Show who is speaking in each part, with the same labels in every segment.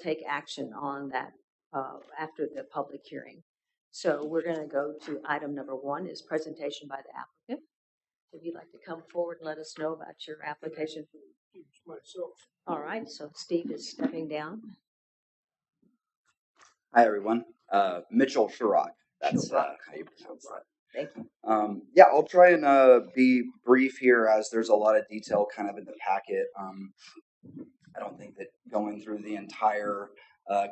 Speaker 1: take action on that after the public hearing. So we're going to go to item number 1 is presentation by the applicant. If you'd like to come forward and let us know about your application.
Speaker 2: Myself.
Speaker 1: All right, so Steve is stepping down.
Speaker 3: Hi, everyone. Mitchell Sherrock. That's
Speaker 1: Sherrock.
Speaker 3: how you pronounce that.
Speaker 1: Thank you.
Speaker 3: Yeah, I'll try and be brief here as there's a lot of detail kind of in the packet. I don't think that going through the entire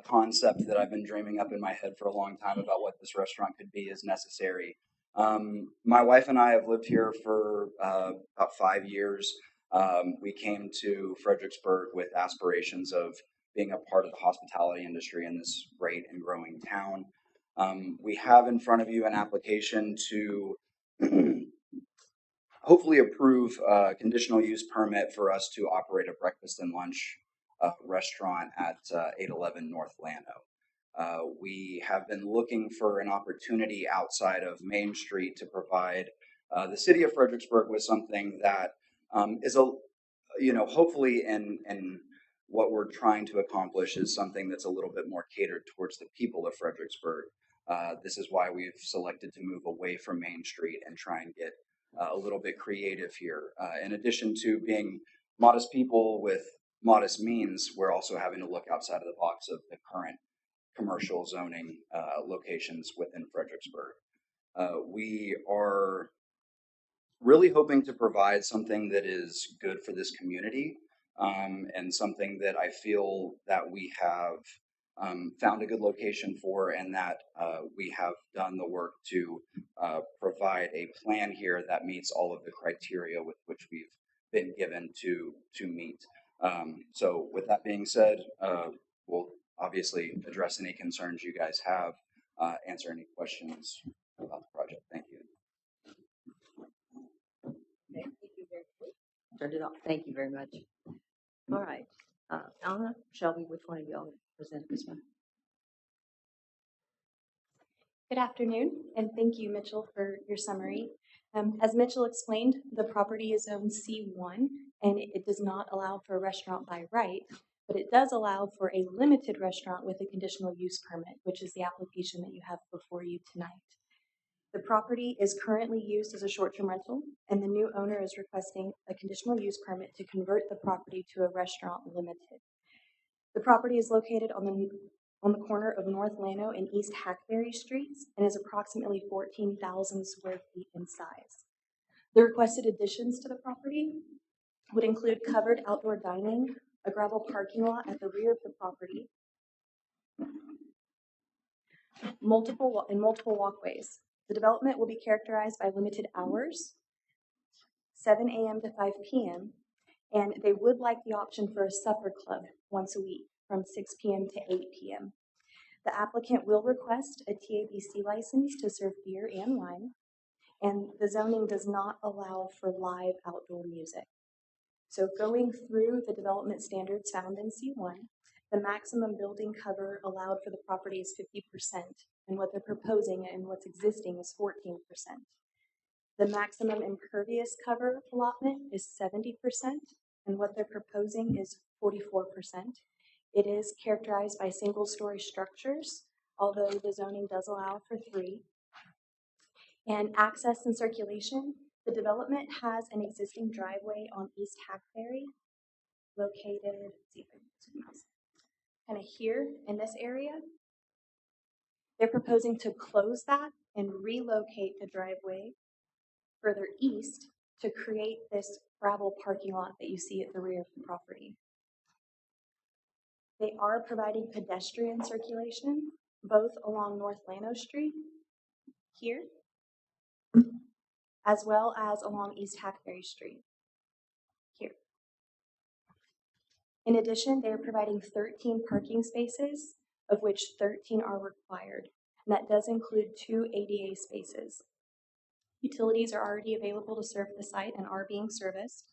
Speaker 3: concept that I've been dreaming up in my head for a long time about what this restaurant could be is necessary. My wife and I have lived here for about 5 years. We came to Fredericksburg with aspirations of being a part of the hospitality industry in this great and growing town. We have in front of you an application to hopefully approve a conditional use permit for us to operate a breakfast and lunch restaurant at 811 North Llano. We have been looking for an opportunity outside of Main Street to provide the city of Fredericksburg with something that is hopefully in what we're trying to accomplish is something that's a little bit more catered towards the people of Fredericksburg. This is why we've selected to move away from Main Street and try and get a little bit creative here. In addition to being modest people with modest means, we're also having to look outside of the box of the current commercial zoning locations within Fredericksburg. We are really hoping to provide something that is good for this community and something that I feel that we have found a good location for, and that we have done the work to provide a plan here that meets all of the criteria with which we've been given to meet. So with that being said, we'll obviously address any concerns you guys have, answer any questions about the project. Thank you.
Speaker 1: Turned it off. Thank you very much. All right. Anna, Shelby, which one of y'all present this one?
Speaker 4: Good afternoon, and thank you, Mitchell, for your summary. As Mitchell explained, the property is zoned C1, and it does not allow for a restaurant by right, but it does allow for a limited restaurant with a conditional use permit, which is the application that you have before you tonight. The property is currently used as a short-term rental, and the new owner is requesting a conditional use permit to convert the property to a restaurant limited. The property is located on the corner of North Llano and East Hackberry Streets and is approximately 14,000 square feet in size. The requested additions to the property would include covered outdoor dining, a gravel parking lot at the rear of the property, multiple walkways. The development will be characterized by limited hours, 7 a.m. to 5 p.m., and they would like the option for a supper club once a week from 6 p.m. to 8 p.m. The applicant will request a TABC license to serve beer and wine, and the zoning does not allow for live outdoor music. So going through the development standards found in C1, the maximum building cover allowed for the property is 50%, and what they're proposing and what's existing is 14%. The maximum impervious cover allotment is 70%, and what they're proposing is 44%. It is characterized by single-story structures, although the zoning does allow for 3. And access and circulation, the development has an existing driveway on East Hackberry, located, let's see if I can zoom out, kind of here in this area. They're proposing to close that and relocate the driveway further east to create this gravel parking lot that you see at the rear of the property. They are providing pedestrian circulation both along North Llano Street here, as well as along East Hackberry Street here. In addition, they are providing 13 parking spaces, of which 13 are required, and that does include 2 ADA spaces. Utilities are already available to serve the site and are being serviced.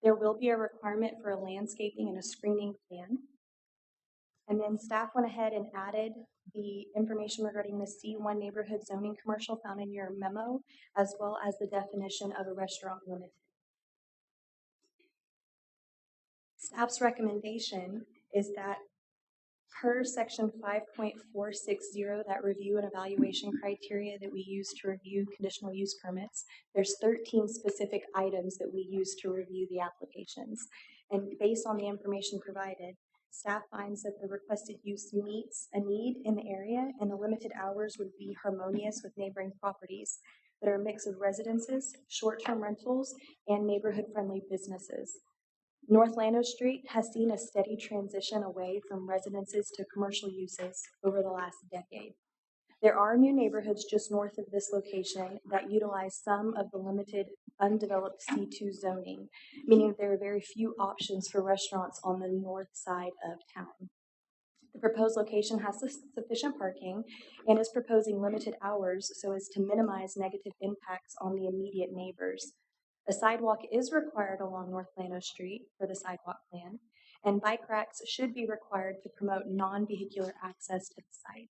Speaker 4: There will be a requirement for a landscaping and a screening plan. And then staff went ahead and added the information regarding the C1 neighborhood zoning commercial found in your memo, as well as the definition of a restaurant limited. Staff's recommendation is that Per section 5.460, that review and evaluation criteria that we use to review conditional use permits, there's 13 specific items that we use to review the applications. And based on the information provided, staff finds that the requested use meets a need in the area, and the limited hours would be harmonious with neighboring properties that are a mix of residences, short-term rentals, and neighborhood-friendly businesses. North Lano Street has seen a steady transition away from residences to commercial uses over the last decade. There are new neighborhoods just north of this location that utilize some of the limited undeveloped C2 zoning, meaning that there are very few options for restaurants on the north side of town. The proposed location has sufficient parking and is proposing limited hours so as to minimize negative impacts on the immediate neighbors. A sidewalk is required along North Lano Street for the sidewalk plan, and bike racks should be required to promote non-vehicular access to the site.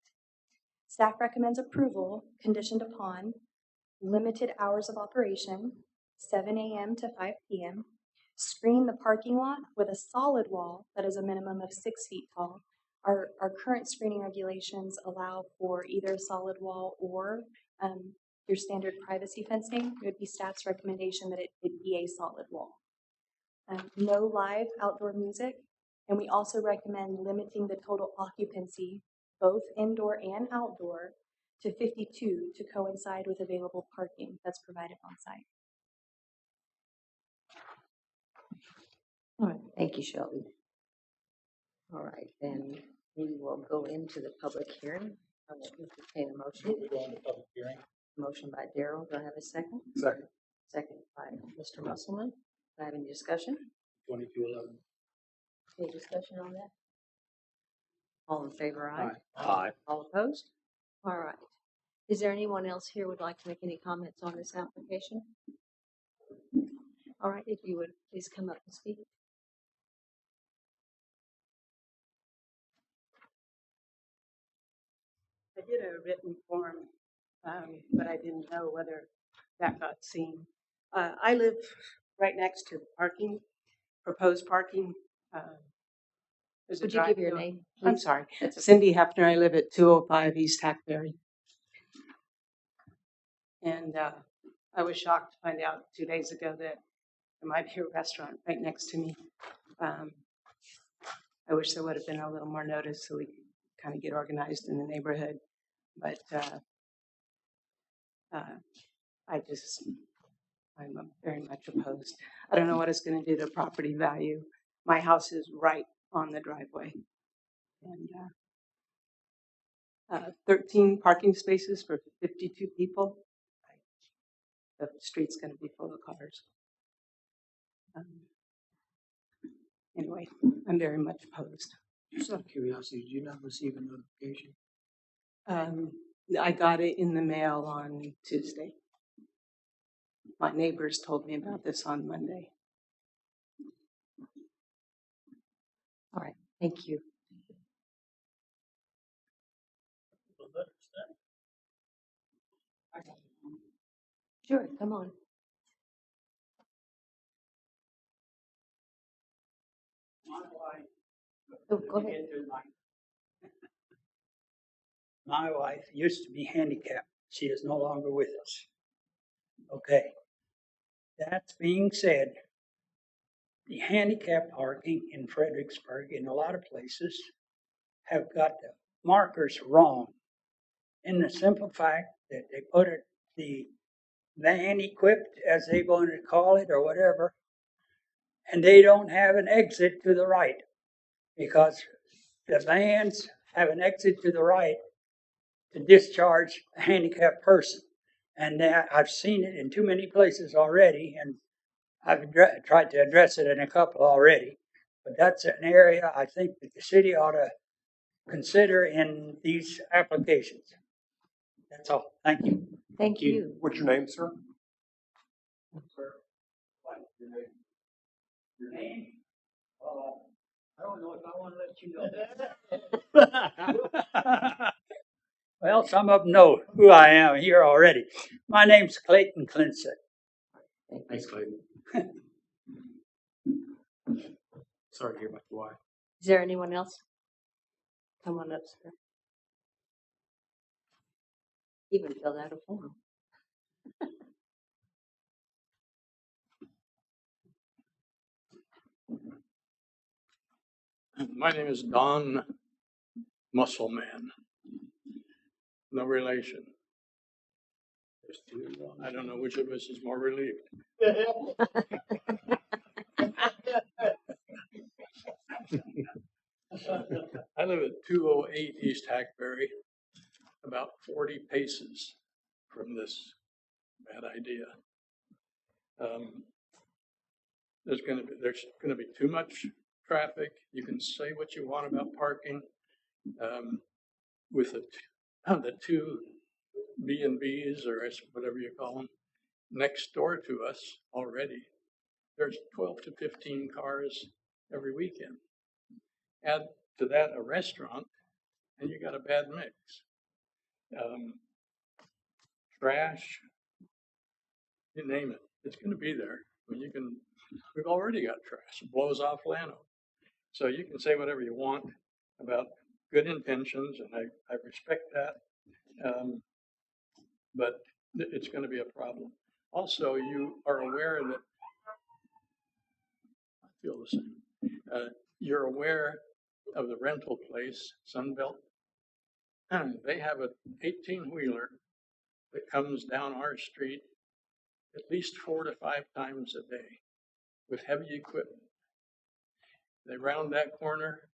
Speaker 4: Staff recommends approval conditioned upon limited hours of operation, 7 a.m. to 5 p.m., screen the parking lot with a solid wall that is a minimum of 6 feet tall. Our current screening regulations allow for either a solid wall or your standard privacy fencing. It would be staff's recommendation that it be a solid wall. No live outdoor music, and we also recommend limiting the total occupancy, both indoor and outdoor, to 52 to coincide with available parking that's provided on site.
Speaker 1: All right, thank you, Shelby. All right, then we will go into the public hearing. I will entertain a motion.
Speaker 2: Go into public hearing.
Speaker 1: Motion by Daryl. Do I have a second?
Speaker 2: Second.
Speaker 1: Second by Mr. Musselman. Do I have any discussion?
Speaker 2: 2211.
Speaker 1: Any discussion on that? All in favor, aye?
Speaker 2: Aye.
Speaker 1: All opposed? All right. Is there anyone else here who would like to make any comments on this application? All right, if you would please come up and speak.
Speaker 5: I did a written form, but I didn't know whether that got seen. I live right next to parking, proposed parking. There's a
Speaker 1: Would you give
Speaker 5: drive-
Speaker 1: your name?
Speaker 5: I'm
Speaker 1: please?
Speaker 5: sorry.
Speaker 1: That's okay.
Speaker 5: Cindy Hefner. I live at 205 East Hackberry. And I was shocked to find out 2 days ago that there might be a restaurant right next to me. I wish there would have been a little more notice so we could kind of get organized in the neighborhood. But I'm very much opposed. I don't know what it's going to do to property value. My house is right on the driveway. And 13 parking spaces for 52 people. The street's going to be full of cars. Anyway, I'm very much opposed.
Speaker 2: Just out of curiosity, did you not receive a notification?
Speaker 5: I got it in the mail on Tuesday. My neighbors told me about this on Monday.
Speaker 1: All right, thank you. Sure, come on. Oh, go ahead.
Speaker 6: My wife used to be handicapped. She is no longer with us. Okay. That being said, the handicap parking in Fredericksburg in a lot of places have got the markers wrong in the simple fact that they put it, the van equipped, as they're going to call it or whatever, and they don't have an exit to the right because the vans have an exit to the right to discharge a handicapped person. And I've seen it in too many places already, and I've tried to address it in a couple already. But that's an area I think that the city ought to consider in these applications. That's all. Thank you.
Speaker 1: Thank you.
Speaker 2: What's your name, sir?
Speaker 6: Sir, what's your name? I don't know if I want to let you know. Well, some of them know who I am here already. My name's Clayton Clinton.
Speaker 2: Thanks, Clayton. Sorry to hear about your wife.
Speaker 1: Is there anyone else Come on up, sir. Even filled out a form.
Speaker 7: My name is Don Muscleman. No relation.
Speaker 2: There's two.
Speaker 7: I don't know which of us is more relieved. I live at 208 East Hackberry, about 40 paces from this bad idea. There's going to be too much traffic. You can say what you want about parking. With the two B&Bs or whatever you call them next door to us already, there's 12 to 15 cars every weekend. Add to that a restaurant, and you got a bad mix. Trash, you name it, it's going to be there. I mean, we've already got trash. It blows off Llano. So you can say whatever you want about good intentions, and I respect that. But it's going to be a problem. Also, you are aware that, I feel the same. You're aware of the rental place, Sunbelt. They have an 18-wheeler that comes down our street at least 4 to 5 times a day with heavy equipment. They round that corner.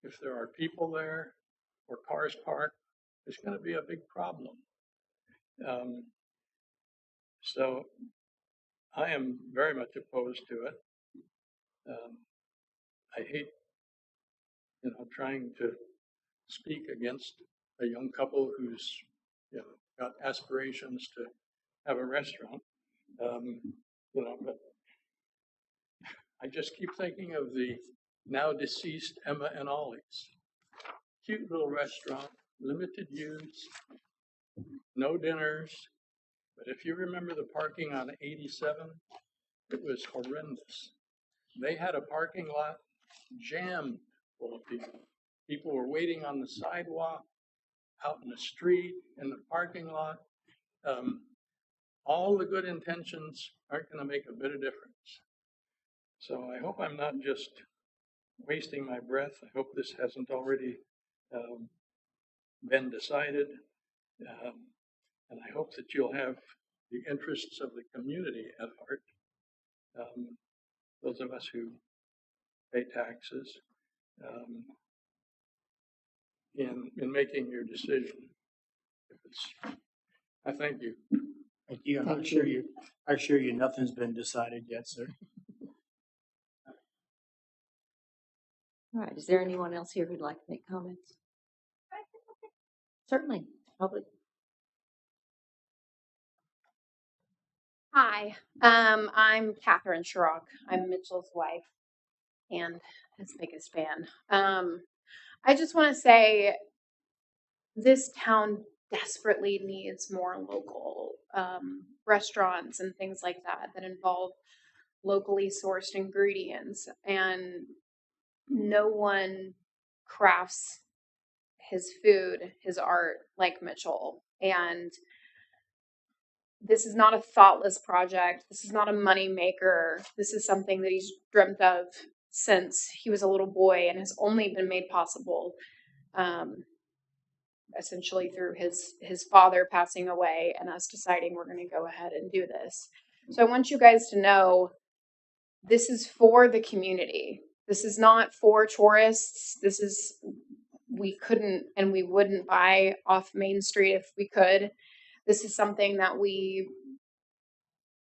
Speaker 7: If there are people there or cars parked, it's going to be a big problem. So I am very much opposed to it. I hate, trying to speak against a young couple who's, got aspirations to have a restaurant. But I just keep thinking of the now deceased Emma and Ollie's. Cute little restaurant, limited use, no dinners. But if you remember the parking on 87, it was horrendous. They had a parking lot jammed full of people. People were waiting on the sidewalk, out in the street, in the parking lot. All the good intentions aren't going to make a bit of difference. So I hope I'm not just wasting my breath. I hope this hasn't already been decided. And I hope that you'll have the interests of the community at heart. Those of us who pay taxes, in making your decision. I thank you.
Speaker 2: Thank you. And I assure you nothing's been decided yet, sir.
Speaker 1: All right, is there anyone else here who'd like to make comments? Certainly, public.
Speaker 8: Hi, I'm Catherine Schrock. I'm Mitchell's wife and his biggest fan. I just want to say this town desperately needs more local restaurants and things like that involve locally sourced ingredients, and no one crafts his food, his art like Mitchell. And this is not a thoughtless project. This is not a money maker. This is something that he's dreamt of since he was a little boy and has only been made possible essentially through his father passing away and us deciding we're going to go ahead and do this. So I want you guys to know this is for the community. This is not for tourists. We couldn't and we wouldn't buy off Main Street if we could. This is something that we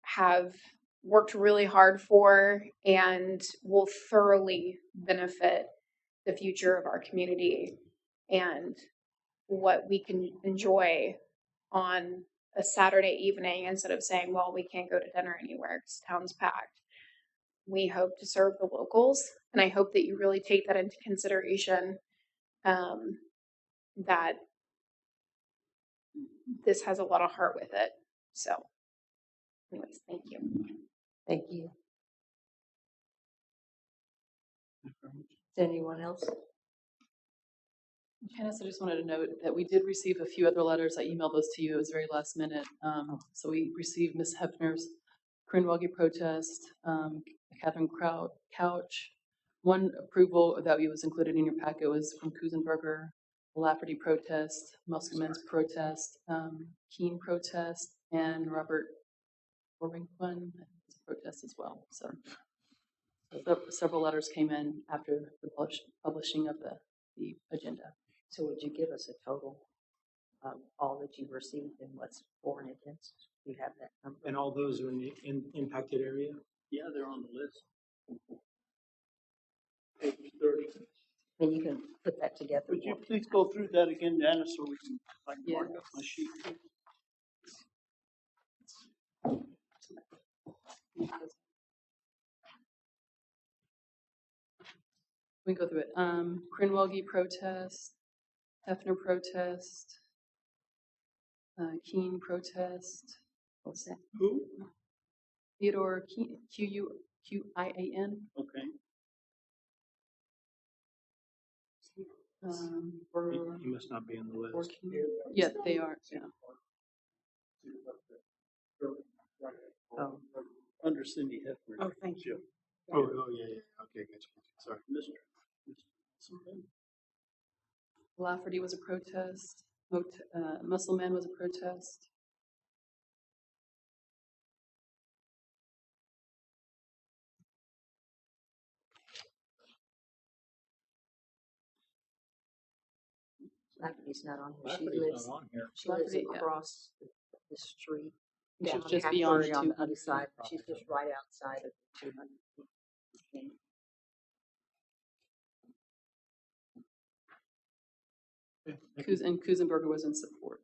Speaker 8: have worked really hard for and will thoroughly benefit the future of our community and what we can enjoy on a Saturday evening instead of saying, well, we can't go to dinner anywhere because town's packed. We hope to serve the locals, and I hope that you really take that into consideration, that this has a lot of heart with it. So anyways, thank you.
Speaker 1: Thank you. Is anyone else?
Speaker 9: Janice, I just wanted to note that we did receive a few other letters. I emailed those to you. It was very last minute. So we received Ms. Hefner's Krinwagi protest, Catherine Couch. One approval that was included in your packet was from Kusenberger, Lafferty protest, Muskelman's protest, Keene protest, and Robert Worthington protest as well. So several letters came in after the publishing of the agenda.
Speaker 1: So would you give us a total of all that you've received and what's for and against? Do you have that number?
Speaker 2: And all those are in the impacted area?
Speaker 7: Yeah, they're on the list. Page 30.
Speaker 1: And you can put that together.
Speaker 10: Would you please go through that again, Janice, so we can mark
Speaker 9: Yeah.
Speaker 10: up my sheet?
Speaker 9: We can go through it. Krinwagi protest, Hefner protest, Keene protest. What's that?
Speaker 10: Who?
Speaker 9: Theodore Keene, Qian.
Speaker 10: Okay.
Speaker 2: He must not be on the list.
Speaker 9: Yeah, they are. Yeah.
Speaker 1: Oh,
Speaker 10: Under Cindy Hefner.
Speaker 5: Oh, thank you.
Speaker 2: Oh, yeah. Okay, gotcha. Sorry.
Speaker 10: Something.
Speaker 9: Lafferty was a protest. Musselman was a protest.
Speaker 1: Lafferty's not on here.
Speaker 7: Lafferty's not on here.
Speaker 1: She lives
Speaker 9: Lafferty, yeah.
Speaker 1: across the street.
Speaker 9: She's
Speaker 1: down
Speaker 9: just
Speaker 1: Hackberry
Speaker 9: beyond
Speaker 1: on the
Speaker 9: 200.
Speaker 1: other side. She's just right outside of 200.
Speaker 9: And Kusenberger was in support.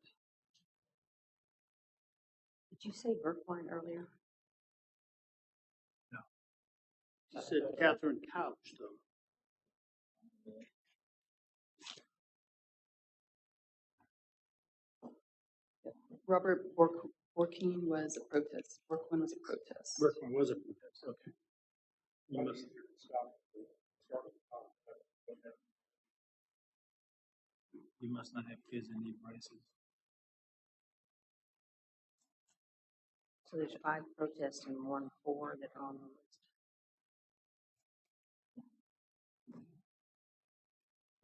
Speaker 1: Did you say Brookline earlier?
Speaker 10: You said Catherine Couch, though.
Speaker 9: Robert Borkine was a protest. Borkman was a protest.
Speaker 2: Berkman was a protest, okay. You must, you must not have kids that need braces.
Speaker 1: So there's 5 protests and 1 4 that are on the list.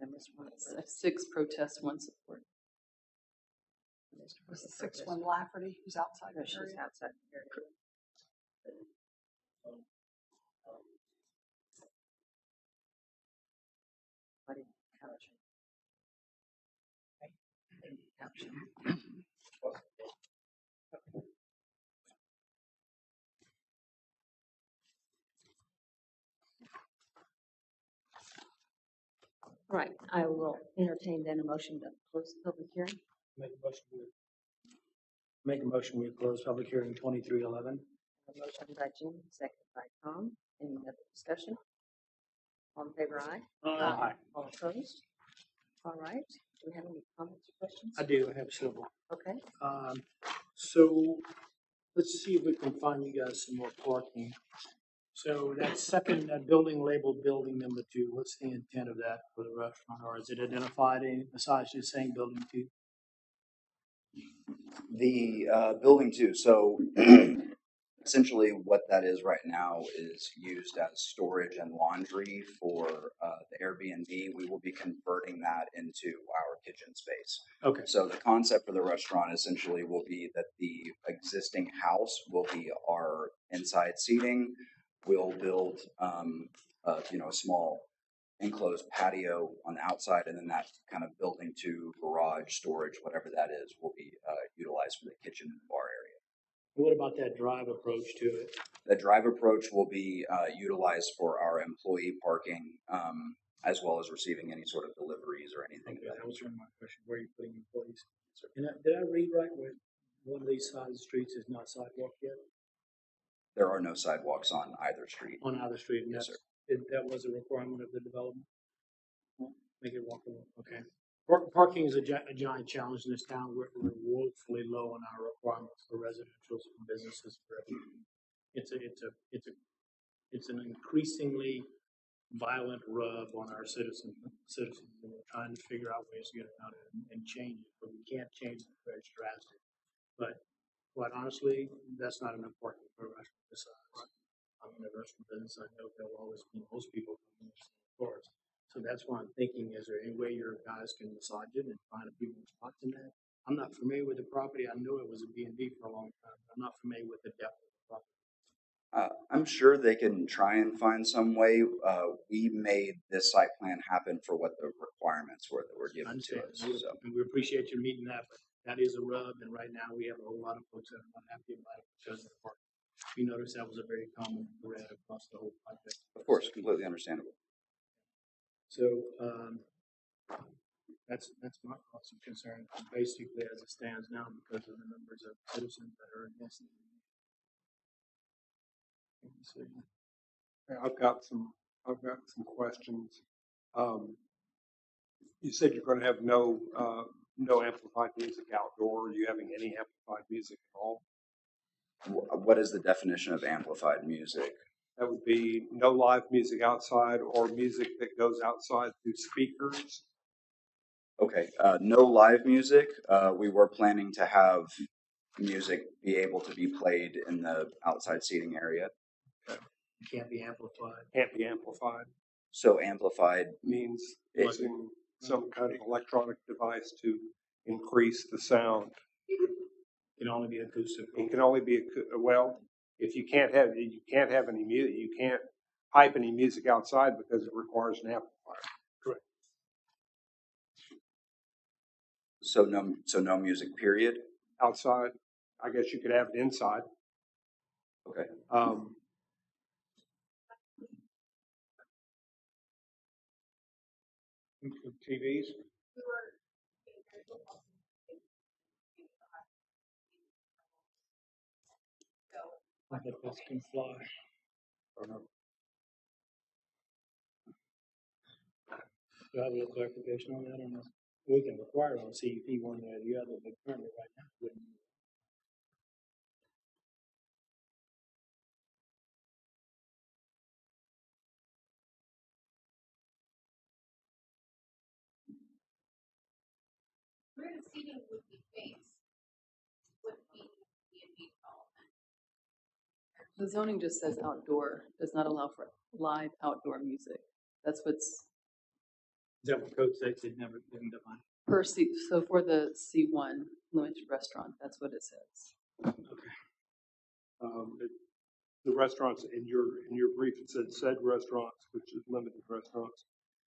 Speaker 1: And this one is
Speaker 9: 6 protests, 1 support.
Speaker 11: Was the 6th one Lafferty, who's outside
Speaker 1: No,
Speaker 11: the
Speaker 1: she's
Speaker 11: area?
Speaker 1: outside the area. What did Couch? Couch. All right, I will entertain then a motion to close the public hearing.
Speaker 2: Make a motion, we close public hearing 2311.
Speaker 1: A motion by Jim, second by Tom. Any other discussion? All in favor, aye?
Speaker 10: Aye.
Speaker 1: All opposed? All right, do we have any comments or questions?
Speaker 2: I do, I have several.
Speaker 1: Okay,
Speaker 2: So let's see if we can find you guys some more parking. So that building labeled building number 2, what's the intent of that for the restaurant? Or is it identified besides just saying building 2?
Speaker 3: The building 2, so essentially what that is right now is used as storage and laundry for the Airbnb. We will be converting that into our kitchen space.
Speaker 2: Okay.
Speaker 3: So the concept for the restaurant essentially will be that the existing house will be our inside seating. We'll build a small enclosed patio on the outside, and then that kind of building 2 garage storage, whatever that is, will be utilized for the kitchen and bar area.
Speaker 2: What about that drive approach to it?
Speaker 3: The drive approach will be utilized for our employee parking, as well as receiving any sort of deliveries or anything.
Speaker 2: Okay, that was my question. Where are you putting employees? And did I read right where one of these side streets is not sidewalk yet?
Speaker 3: There are no sidewalks on either street.
Speaker 2: On either street? And
Speaker 3: Yes, sir.
Speaker 2: That was a requirement of the development? Make it walkable, okay. Parking is a giant challenge in this town. We're woefully low on our requirements for residential and businesses. It's an increasingly violent rub on our citizens, and we're trying to figure out ways to get it out and change it, but we can't change it very drastic. But quite honestly, that's not enough parking for a restaurant this size. I'm in the restaurant business, I know there'll always be most people coming in stores. So that's why I'm thinking, is there any way your guys can massage it and find a people spots in that? I'm not familiar with the property. I knew it was a B&B for a long time. But I'm not familiar with the depth of the property.
Speaker 3: I'm sure they can try and find some way. We made this site plan happen for what the requirements were that were
Speaker 2: I
Speaker 3: given to
Speaker 2: understand,
Speaker 3: us. So,
Speaker 2: and we appreciate you meeting that, but that is a rub, and right now we have a whole lot of folks that are not happy about it because of the parking. We noticed that was a very common thread across the whole project.
Speaker 3: of course, completely understandable.
Speaker 2: So, that's my thoughts and concerns, basically as it stands now, because of the numbers of citizens that are against it. Let me see.
Speaker 12: I've got some questions. You said you're going to have no amplified music outdoor. Are you having any amplified music at all?
Speaker 3: What is the definition of amplified music?
Speaker 12: That would be no live music outside or music that goes outside through speakers.
Speaker 3: Okay, no live music. We were planning to have music be able to be played in the outside seating area.
Speaker 2: It can't be amplified.
Speaker 12: Can't be amplified.
Speaker 3: So amplified
Speaker 12: Means using some kind of electronic device to increase the sound.
Speaker 2: It can only be acoustic.
Speaker 12: It can only be well. If you can't have any music, you can't pipe any music outside because it requires an amplifier.
Speaker 2: Correct.
Speaker 3: So no music, period.
Speaker 12: Outside, I guess you could have it inside.
Speaker 3: Okay.
Speaker 12: TVs.
Speaker 2: I think this can fly. Do I have a little clarification on that? I don't know. We can require it on CEP one way or the other, but currently right now, we wouldn't.
Speaker 8: Where the seating would be faced would be B&B development.
Speaker 9: The zoning just says outdoor, does not allow for live outdoor music. That's what's
Speaker 2: Is that what code says? It never been defined.
Speaker 9: per C, so for the C1 limited restaurant, that's what it says.
Speaker 12: The restaurants in your brief, it said restaurants, which is limited restaurants,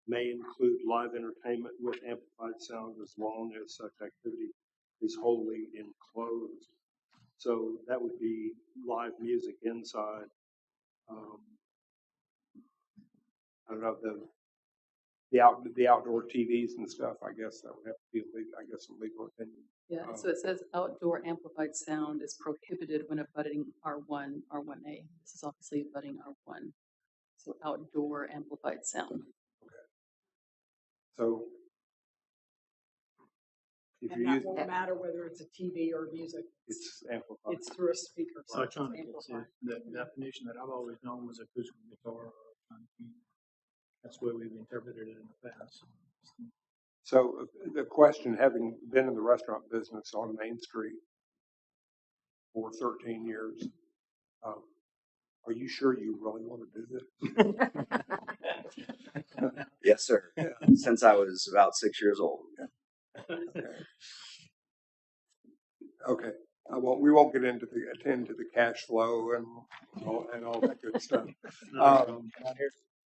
Speaker 12: may include live entertainment with amplified sound as long as such activity is wholly enclosed. So that would be live music inside. I don't know, the outdoor TVs and stuff. I guess that would have to be a legal opinion.
Speaker 9: Yeah, so it says outdoor amplified sound is prohibited when abutting R1, R1A. This is obviously abutting R1. So outdoor amplified sound.
Speaker 12: So if
Speaker 11: And
Speaker 12: you
Speaker 11: that
Speaker 12: use
Speaker 11: won't matter whether it's a TV or music.
Speaker 12: it's amplified.
Speaker 11: It's through a speaker. So it's
Speaker 2: Electronic,
Speaker 11: amplified.
Speaker 2: the definition that I've always known was acoustic guitar or electronic music. That's where we've interpreted it in the past.
Speaker 12: So the question, having been in the restaurant business on Main Street for 13 years, are you sure you really want to do this?
Speaker 3: Yes, sir.
Speaker 12: Yeah.
Speaker 3: Since I was about 6 years old.
Speaker 12: Okay. We won't get into the cash flow and all that good stuff.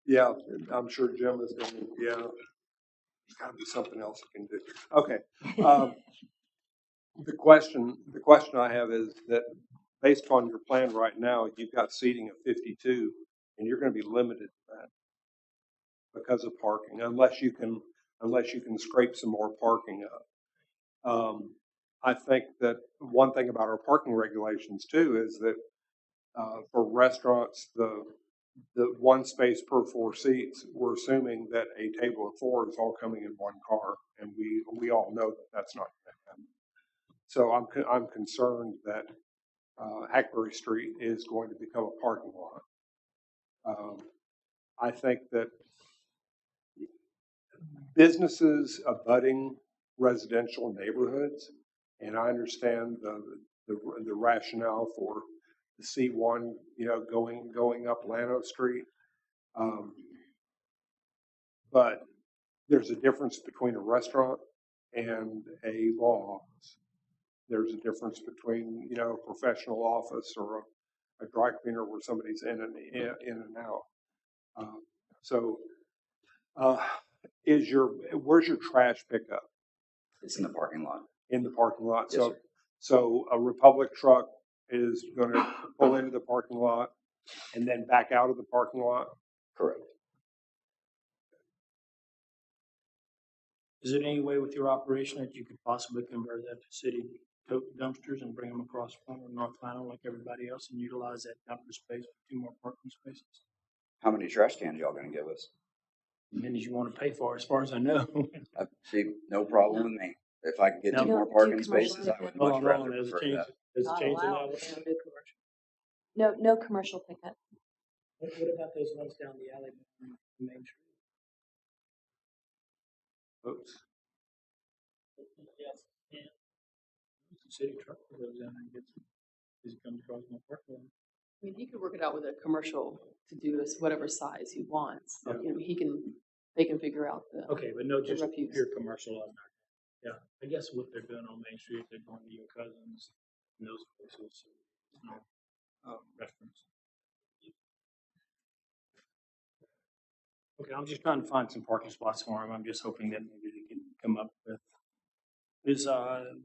Speaker 12: Yeah, I'm sure Jim is going to. Yeah, there's got to be something else he can do. Okay. The question I have is that based on your plan right now, you've got seating of 52, and you're going to be limited to that because of parking, unless you can scrape some more parking up. I think that one thing about our parking regulations too is that for restaurants, the one space per 4 seats, we're assuming that a table of 4 is all coming in one car, and we all know that that's not going to happen. So I'm concerned that Hackberry Street is going to become a parking lot. I think that businesses abutting residential neighborhoods, and I understand the rationale for the C1, going up Llano Street. But there's a difference between a restaurant and a law office. There's a difference between, a professional office or a dry cleaner where somebody's in and out. So, where's your trash pickup?
Speaker 3: It's in the parking lot.
Speaker 12: In the parking lot.
Speaker 3: Yes, sir.
Speaker 12: So a Republic truck is going to pull into the parking lot and then back out of the parking lot.
Speaker 3: Correct.
Speaker 2: Is there any way with your operation that you could possibly convert that to city tote dumpsters and bring them across front of North Lano like everybody else and utilize that dumper space for 2 more parking spaces?
Speaker 3: How many trash cans y'all gonna give us?
Speaker 2: As many as you want to pay for, as far as I know.
Speaker 3: See, no problem with me. If I could get
Speaker 2: No.
Speaker 3: 2 more
Speaker 4: Do
Speaker 3: parking
Speaker 4: commercial
Speaker 3: spaces, I would
Speaker 2: Hold
Speaker 3: much
Speaker 2: on,
Speaker 3: rather
Speaker 2: there's a
Speaker 3: prefer
Speaker 2: change.
Speaker 3: that.
Speaker 2: There's a
Speaker 1: Not
Speaker 2: change in
Speaker 1: allowed.
Speaker 2: that.
Speaker 4: No commercial pickup.
Speaker 2: What about those ones down the alley behind Main Street?
Speaker 12: Oops.
Speaker 2: Yes. Yeah. The city truck goes down and gets them as he comes across my parking lot.
Speaker 9: I mean, he could work it out with a commercial to do this whatever size he wants.
Speaker 2: Yeah.
Speaker 9: They can figure out the.
Speaker 2: Okay, but no, just
Speaker 9: refuse.
Speaker 2: pure commercial on that. Yeah, I guess what they're doing on Main Street, they're going to your cousins and those places, restaurants. Okay, I'm just trying to find some parking spots for them. I'm just hoping that maybe they can come up with. Is the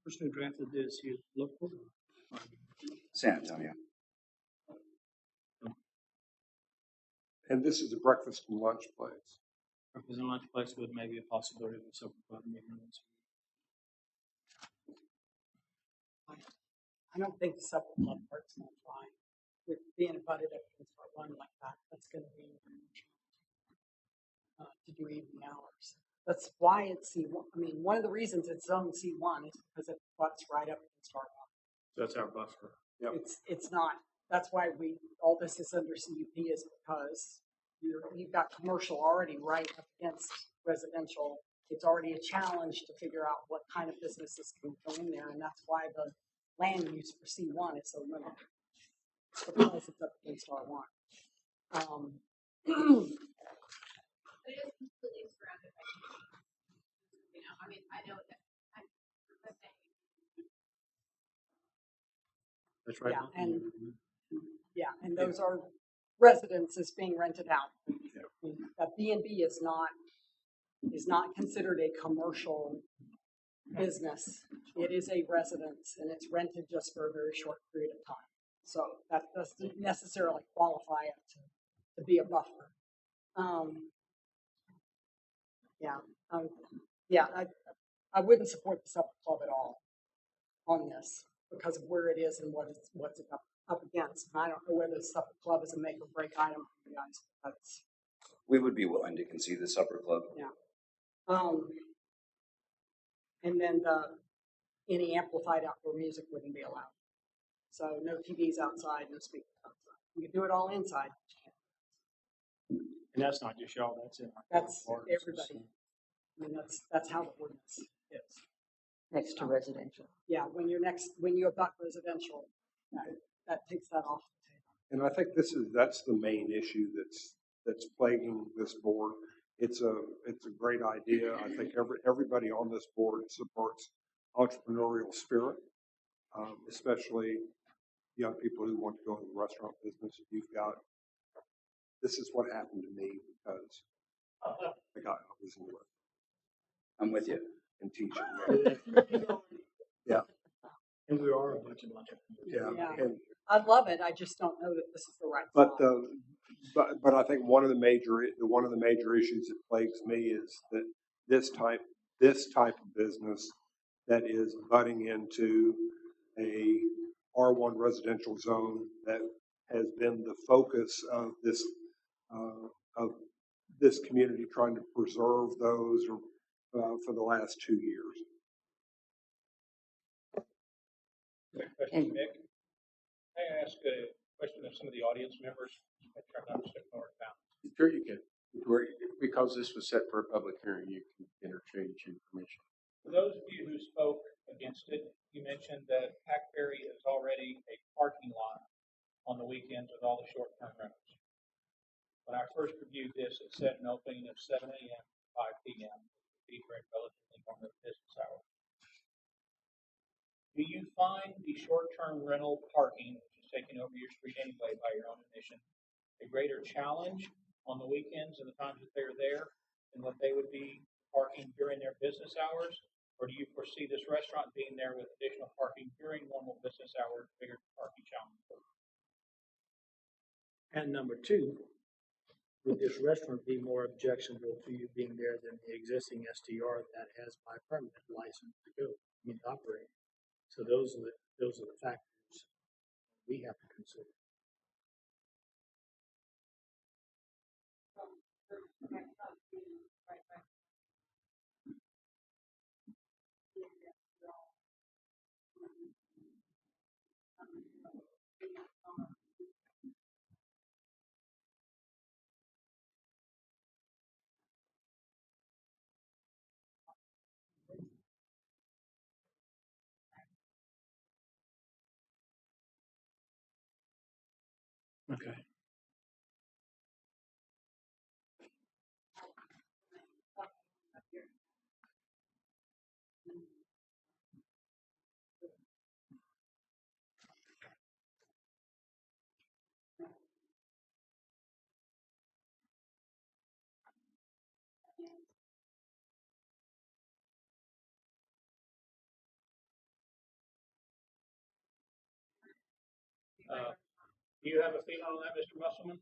Speaker 2: person who drafted this here local?
Speaker 3: San Antonio.
Speaker 12: And this is a breakfast and lunch place.
Speaker 2: Breakfast and lunch place with maybe a possibility of a supper club meeting.
Speaker 11: I don't think the supper club part's not fine. With being abutted up against our one like that, that's gonna be to do evening hours. That's why it's C1. I mean, one of the reasons it's zoned C1 is because it butts right up against our one.
Speaker 2: That's our buffer.
Speaker 12: Yep.
Speaker 11: It's not. That's why all this is under CUP is because you've got commercial already right up against residential. It's already a challenge to figure out what kind of businesses can go in there, and that's why the land use for C1 is so limited because it's up against R1.
Speaker 8: It is completely surrounded by, I mean, I know that.
Speaker 2: That's right.
Speaker 11: And those are residences being rented out. A B&B is not considered a commercial business. It is a residence, and it's rented just for a very short period of time. So that doesn't necessarily qualify it to be a buffer. I wouldn't support the supper club at all on this because of where it is and what's it up against. And I don't know whether the supper club is a make or break item for you guys.
Speaker 3: We would be willing to concede the supper club.
Speaker 11: Yeah. And then any amplified outdoor music wouldn't be allowed. So no TVs outside, no speakers outside. You can do it all inside.
Speaker 2: And that's not just y'all, that's in.
Speaker 11: That's everybody. I mean, that's how the ordinance is.
Speaker 1: Next to residential.
Speaker 11: Yeah, when you abut residential, that takes that off the table.
Speaker 12: And I think that's the main issue that's plaguing this board. It's a great idea. I think everybody on this board supports entrepreneurial spirit, especially young people who want to go into the restaurant business. This is what happened to me because I was in work
Speaker 3: I'm with you.
Speaker 12: and teaching. Yeah.
Speaker 2: And we are a bunch of entrepreneurs.
Speaker 11: Yeah.
Speaker 12: And,
Speaker 11: I love it. I just don't know that this is the right
Speaker 12: but
Speaker 11: spot.
Speaker 12: but I think one of the major issues that plagues me is that this type of business that is butting into a R1 residential zone that has been the focus of this community trying to preserve those for the last 2 years.
Speaker 7: Quick question, Mick. I ask
Speaker 13: question of some of the audience members. I try not to step northbound.
Speaker 14: Sure you can. Because this was set for a public hearing, you can interchange information.
Speaker 13: For those of you who spoke against it, you mentioned that Hackberry is already a parking lot on the weekends with all the short-term rentals. When I first reviewed this, it said an opening of 7 a.m. to 5 p.m. Be during relatively normal business hours. Do you find the short-term rental parking, which is taking over your street anyway by your own admission, a greater challenge on the weekends and the times that they're there than what they would be parking during their business hours? Or do you foresee this restaurant being there with additional parking during normal business hours, bigger parking challenge?
Speaker 2: And number two, would this restaurant be more objectionable to you being there than the existing STR that has my permanent license to go, to operate? So those are the factors we have to consider. Okay.
Speaker 13: Do you have a feeling on that, Mr. Musselman?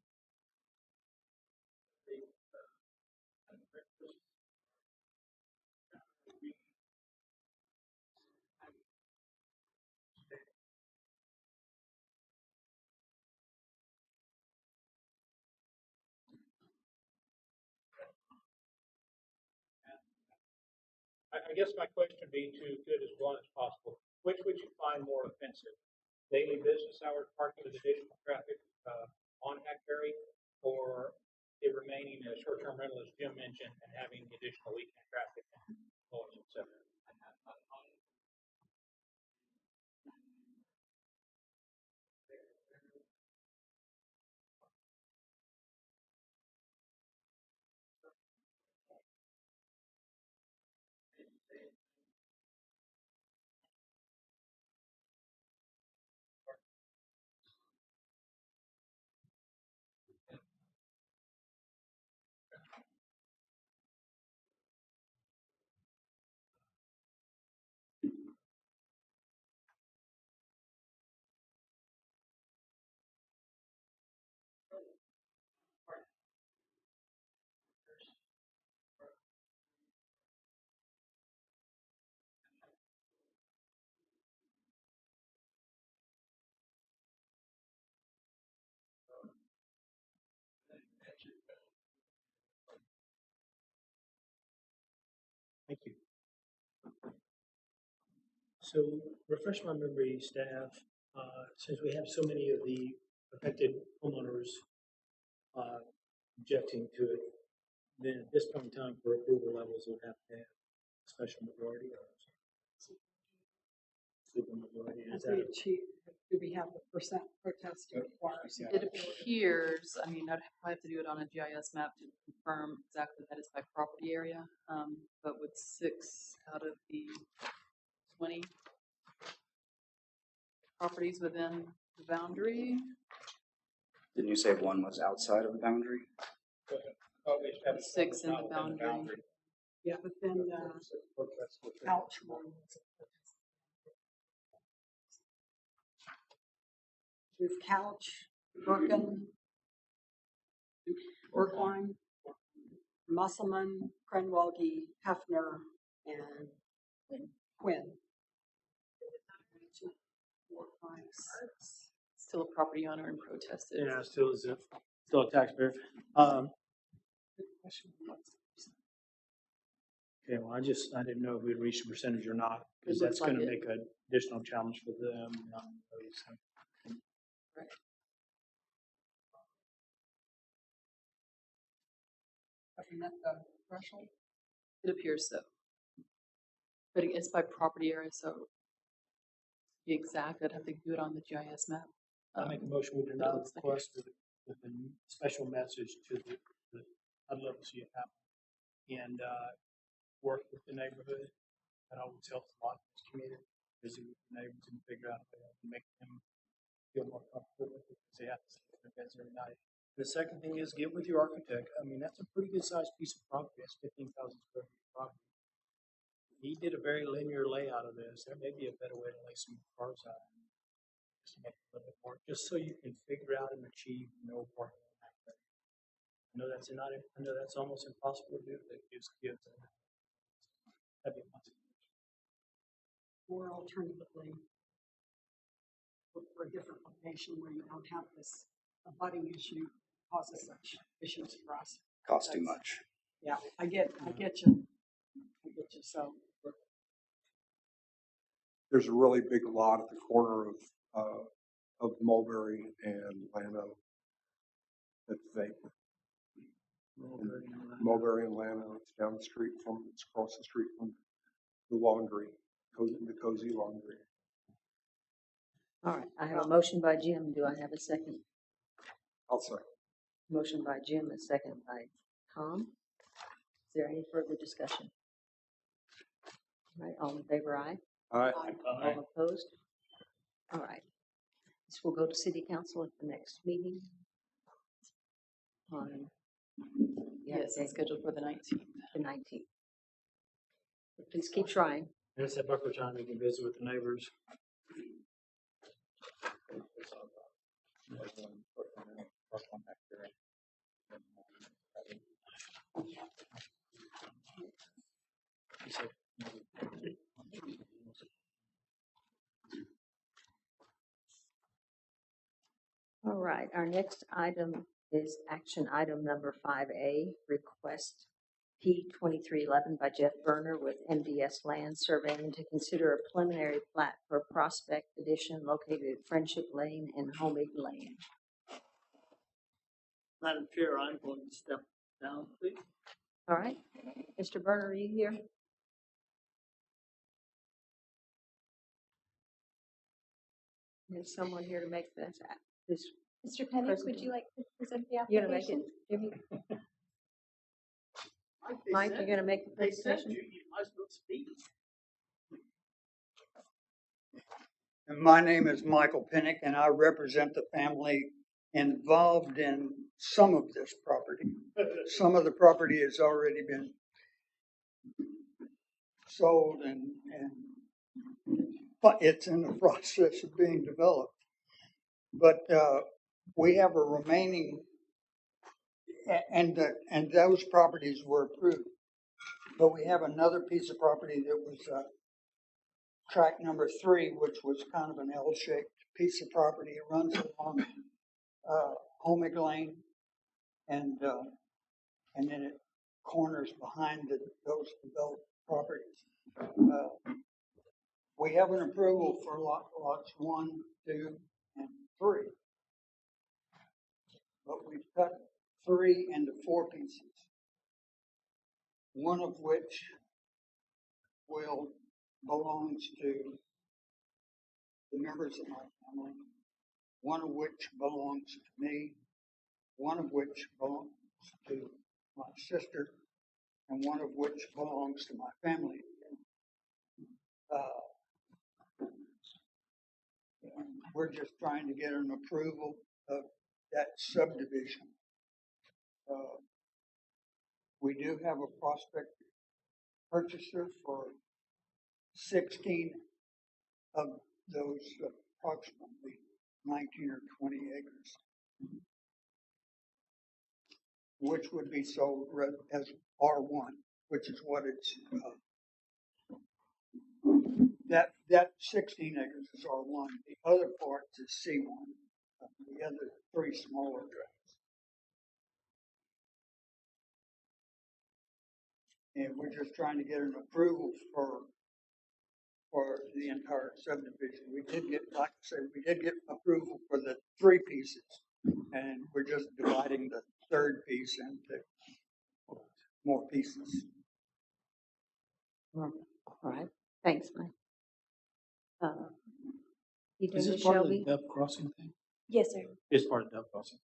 Speaker 13: I guess my question would be to good as blunt as possible. Which would you find more offensive? Daily business hours parking with additional traffic on Hackberry, or it remaining a short-term rental, as Jim mentioned, and having the additional weekend traffic and noise, et cetera?
Speaker 2: Thank you. So refresh my memory, staff, since we have so many of the affected homeowners objecting to it, then at this point in time for approval levels, we'll have to have a special majority or super majority. Is that
Speaker 11: Do we have the percent protest to require?
Speaker 9: It appears, I mean, I'd probably have to do it on a GIS map to confirm exactly that is by property area. But with 6 out of the 20 properties within the boundary,
Speaker 3: Didn't you say one was outside of the boundary?
Speaker 13: Oh, we just have
Speaker 9: 6 in the
Speaker 13: not within
Speaker 9: boundary.
Speaker 11: Yeah, but then couch one. With Couch, Birkin, Brookline, Musselman, Krenwalge, Hefner, and Quinn. 2, 4, 5, 6.
Speaker 9: Still a property owner and protested.
Speaker 2: Yeah, still a taxpayer. Okay, well, I didn't know if we'd reached a percentage or not, because that's going to make an additional challenge for them.
Speaker 9: Right.
Speaker 11: met the threshold?
Speaker 9: It appears so. But it's by property area, so to be exact, I'd have to do it on the GIS map.
Speaker 2: I make a motion we deny the
Speaker 9: looks like
Speaker 2: request with a special message to the, I'd love to see it happen. And, work with the neighborhood. That always helps a lot in this community, visit with the neighbors and figure out a way to make them feel more comfortable with it, because they have to stay in their beds every night. The second thing is get with your architect. I mean, that's a pretty good sized piece of property. That's 15,000 square feet of property. He did a very linear layout of this. There may be a better way to lay some cars out. Just to make it a little bit more, just so you can figure out and achieve no parking on that way. I know that's almost impossible to do, but it gives kids that'd be my suggestion.
Speaker 11: Or alternatively, look for a different location where you don't have this abutting issue causes such issues for us.
Speaker 3: Costs too much.
Speaker 11: Yeah, I get you. So
Speaker 12: There's a really big lot at the corner of Mulberry and Lano that's vacant. Mulberry and Lano, it's down the street it's across the street from the laundry, the Cozy Laundry.
Speaker 1: All right, I have a motion by Jim. Do I have a second?
Speaker 12: I'll say.
Speaker 1: Motion by Jim, a second by Tom. Is there any further discussion? All right, all in favor, aye.
Speaker 12: Aye.
Speaker 1: All opposed? All right. This will go to city council at the next meeting. On
Speaker 9: Yes, it's scheduled for the 19th.
Speaker 1: the 19th. But please keep trying.
Speaker 2: And it's that buffer time you can visit with the neighbors.
Speaker 1: All right, our next item is action item number 5A, request P2311 by Jeff Berner with MDS Land Surveying to consider a preliminary plat for Prospect Edition located at Friendship Lane and Homing Lane.
Speaker 10: Madam Chair, I'm going to step down, please.
Speaker 1: All right, Mr. Berner, are you here? Is someone here to make this?
Speaker 4: Mr. Pennick, would you like to present the
Speaker 1: You're gonna make it,
Speaker 4: application?
Speaker 1: Jimmy? Mike, you're gonna make the
Speaker 10: They said
Speaker 1: presentation?
Speaker 10: you might as well speak.
Speaker 6: And my name is Michael Pinnick, and I represent the family involved in some of this property. Some of the property has already been sold but it's in the process of being developed. But we have a remaining, and those properties were approved. But we have another piece of property that was track number 3, which was kind of an L-shaped piece of property. It runs along Homing Lane, and then it corners behind those developed properties. We have an approval for lots 1, 2, and 3, but we've cut 3 into 4 pieces, one of which belongs to the members of my family, one of which belongs to me, one of which belongs to my sister, and one of which belongs to my family. We're just trying to get an approval of that subdivision. We do have a prospect purchaser for 16 of those approximately 19 or 20 acres, which would be sold as R1, which is what it's, that 16 acres is R1. The other parts is C1. The other 3 smaller tracts. And we're just trying to get an approval for the entire subdivision. We did get, like I said, we did get approval for the 3 pieces, and we're just dividing the 3rd piece into
Speaker 10: more pieces.
Speaker 1: All right, thanks, Mike. You
Speaker 2: Is
Speaker 1: doing
Speaker 2: this
Speaker 1: this,
Speaker 2: part of
Speaker 1: Shelby?
Speaker 2: the Dove Crossing thing?
Speaker 4: Yes, sir.
Speaker 2: It's part of Dove Crossing.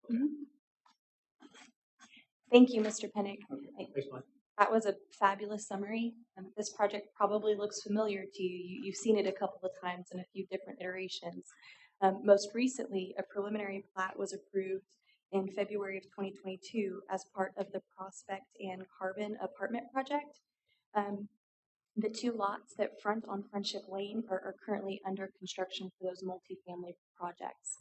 Speaker 4: Thank you, Mr. Pennick.
Speaker 2: Thanks, Mike.
Speaker 4: That was a fabulous summary. This project probably looks familiar to you. You've seen it a couple of times in a few different iterations. Most recently, a preliminary plat was approved in February of 2022 as part of the Prospect and Carbon apartment project. The two lots that front on Friendship Lane are currently under construction for those multifamily projects.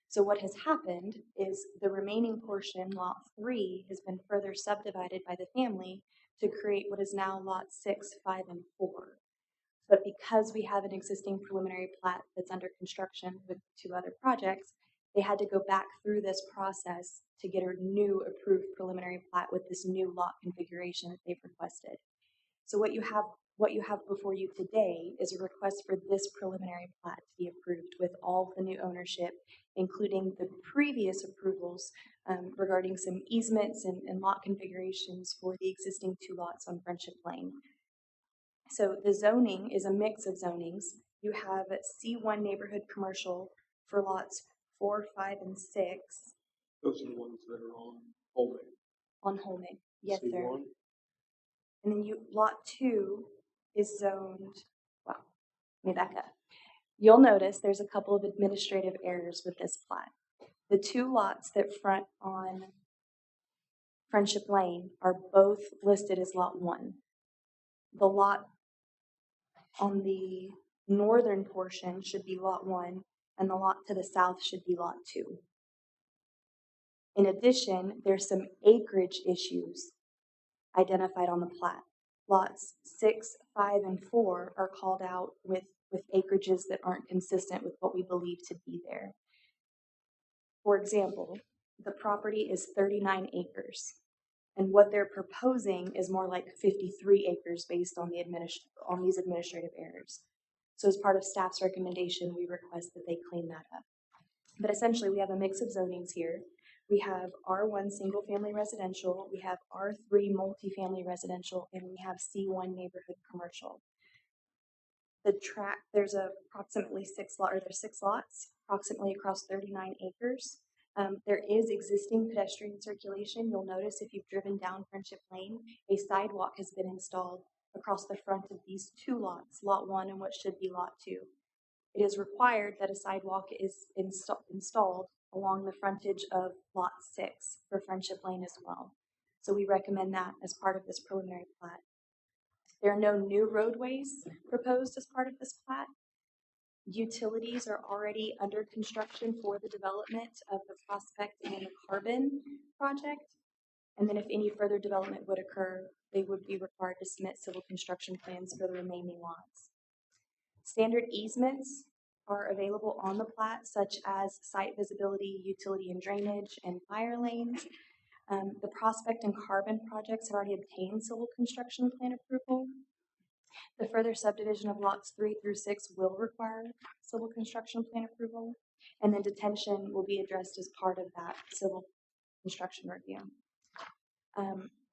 Speaker 4: So what has happened is the remaining portion, Lot 3, has been further subdivided by the family to create what is now Lot 6, 5, and 4. But because we have an existing preliminary plat that's under construction with two other projects, they had to go back through this process to get a new approved preliminary plat with this new lot configuration that they've requested. So what you have before you today is a request for this preliminary plat to be approved with all the new ownership, including the previous approvals regarding some easements and lot configurations for the existing two lots on Friendship Lane. So the zoning is a mix of zonings. You have C1 neighborhood commercial for lots 4, 5, and 6
Speaker 12: Those are the ones that are on Holman.
Speaker 4: on Holman. Yes, sir.
Speaker 12: C1.
Speaker 4: And then lot 2 is zoned, well, let me back up. You'll notice there's a couple of administrative errors with this plat. The two lots that front on Friendship Lane are both listed as lot 1. The lot on the northern portion should be lot 1, and the lot to the south should be lot 2. In addition, there's some acreage issues identified on the plat. Lots 6, 5, and 4 are called out with acreages that aren't consistent with what we believe to be there. For example, the property is 39 acres, and what they're proposing is more like 53 acres based on these administrative errors. So as part of staff's recommendation, we request that they clean that up. But essentially, we have a mix of zonings here. We have R1 single family residential, we have R3 multifamily residential, and we have C1 neighborhood commercial. There's approximately 6 lots, approximately across 39 acres. There is existing pedestrian circulation. You'll notice if you've driven down Friendship Lane, a sidewalk has been installed across the front of these two lots, lot 1 and what should be lot 2. It is required that a sidewalk is installed along the frontage of lot 6 for Friendship Lane as well. So we recommend that as part of this preliminary plat. There are no new roadways proposed as part of this plat. Utilities are already under construction for the development of the Prospect and the Carbon project. And then if any further development would occur, they would be required to submit civil construction plans for the remaining lots. Standard easements are available on the plat, such as site visibility, utility and drainage, and fire lanes. The Prospect and Carbon projects have already obtained civil construction plan approval. The further subdivision of lots 3 through 6 will require civil construction plan approval, and then detention will be addressed as part of that civil construction review.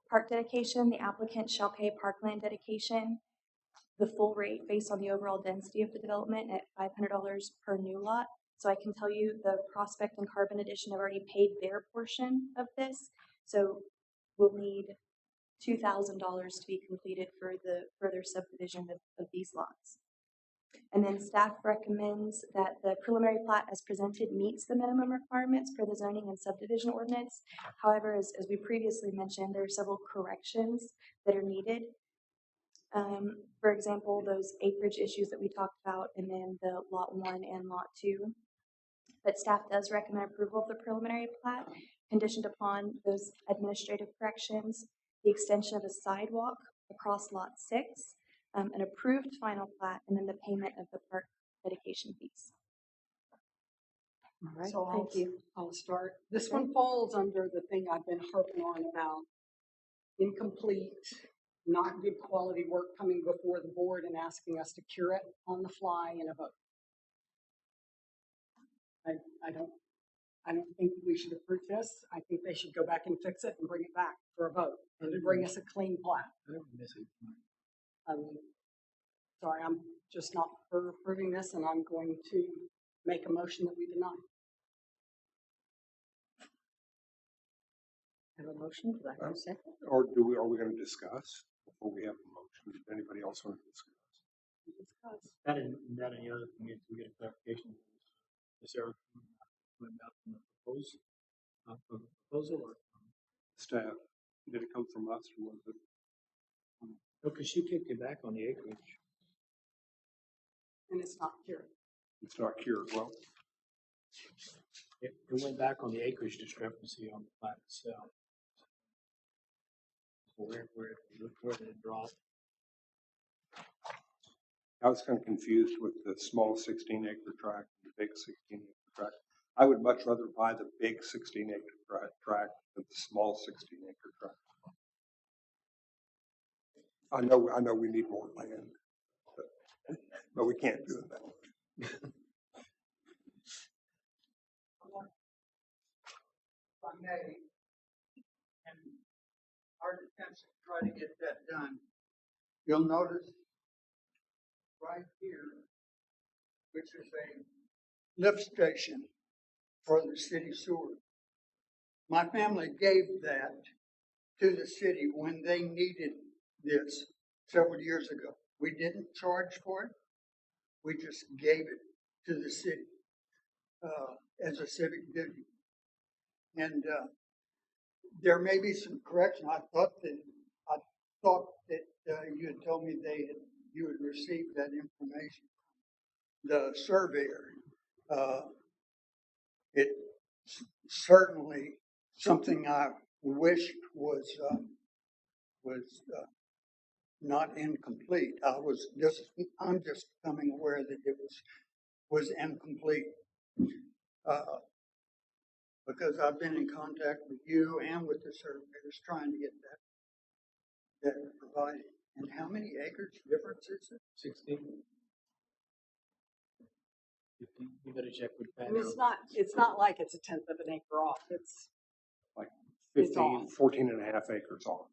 Speaker 4: Park dedication, the applicant shall pay parkland dedication the full rate based on the overall density of the development at $500 per new lot. So I can tell you the Prospect and Carbon Edition have already paid their portion of this. So we'll need $2,000 to be completed for the further subdivision of these lots. And then staff recommends that the preliminary plat as presented meets the minimum requirements for the zoning and subdivision ordinance. However, as we previously mentioned, there are several corrections that are needed. For example, those acreage issues that we talked about, and then the lot 1 and lot 2. But staff does recommend approval of the preliminary plat, conditioned upon those administrative corrections, the extension of a sidewalk across lot 6, an approved final plat, and then the payment of the park dedication fees.
Speaker 1: All right,
Speaker 11: So
Speaker 1: thank you.
Speaker 11: I'll start. This one falls under the thing I've been harping on about incomplete, not good quality work coming before the board and asking us to cure it on the fly in a vote. I don't think we should approve this. I think they should go back and fix it and bring it back for a vote and to bring us a clean plat. Sorry, I'm just not for approving this, and I'm going to make a motion that we deny.
Speaker 1: Have a motion, do I have a second?
Speaker 12: Or are we going to discuss before we have a motion? Does anybody else want to discuss?
Speaker 2: That and the other thing is we get a clarification. Is there coming back from the proposal or
Speaker 12: Staff, did it come from us or was it?
Speaker 2: no? Because she kicked it back on the acreage.
Speaker 11: And it's not cured.
Speaker 12: It's not cured. Well,
Speaker 2: It went back on the acreage discrepancy on the plat itself. Where did it drop?
Speaker 12: I was kind of confused with the small 16-acre tract and the big 16-acre tract. I would much rather buy the big 16-acre tract than the small 16-acre tract. I know we need more land, but we can't do it that way.
Speaker 15: If I may, and our attempts to try to get that done, you'll notice right here, which is a lift station for the city sewer. My family gave that to the city when they needed this several years ago. We didn't charge for it. We just gave it to the city as a civic duty. And there may be some correction. I thought that you had told me you had received that information. The surveyor, it's certainly something I wished was not incomplete. I'm just becoming aware that it was incomplete. Because I've been in contact with you and with the surveyors trying to get that provided. And how many acres difference is it?
Speaker 2: 16. You better check with Pat.
Speaker 11: And it's not like it's a 1/10 of an acre off. It's
Speaker 12: Like
Speaker 11: It's
Speaker 12: 15,
Speaker 11: off.
Speaker 12: 14 and a half acres off.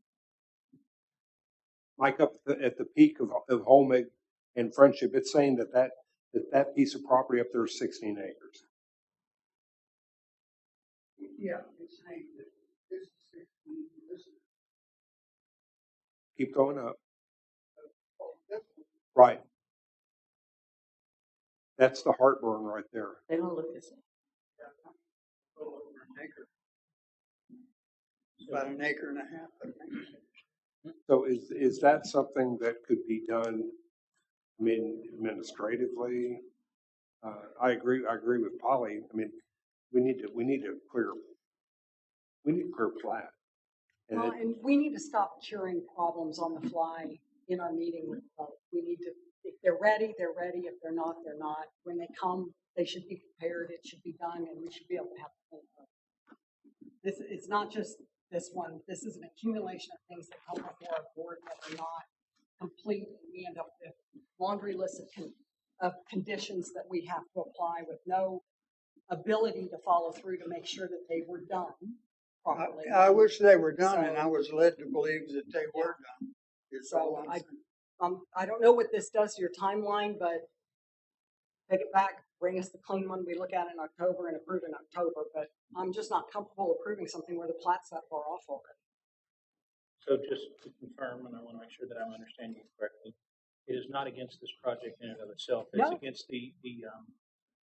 Speaker 12: Mike, up at the peak of Homig and Friendship, it's saying that piece of property up there is 16 acres.
Speaker 15: Yeah, it's saying that this is 16, this is
Speaker 12: Keep going up.
Speaker 15: this
Speaker 12: Right. That's the heartburn right there.
Speaker 1: They don't look the same.
Speaker 15: a little over an acre. About an acre and a half, I think.
Speaker 12: So is that something that could be done, I mean, administratively? I agree with Polly. I mean, we need a clear plat.
Speaker 11: and we need to stop curing problems on the fly in our meeting with folks. We need to, if they're ready, they're ready. If they're not, they're not. When they come, they should be prepared. It should be done, and we should be able to have this. It's not just this one. This is an accumulation of things that come before our board that are not complete. We end up with laundry lists of conditions that we have to apply with no ability to follow through to make sure that they were done properly.
Speaker 15: I wish they were done,
Speaker 11: So-
Speaker 15: and I was led to believe that they were done. It's all
Speaker 11: So
Speaker 15: I'm saying.
Speaker 11: I don't know what this does to your timeline, but take it back, bring us the clean one. We look at it in October and approve in October, but I'm just not comfortable approving something where the plat's that far off already.
Speaker 13: So just to confirm, and I want to make sure that I'm understanding you correctly, it is not against this project in and of itself. It's
Speaker 11: No.
Speaker 13: against the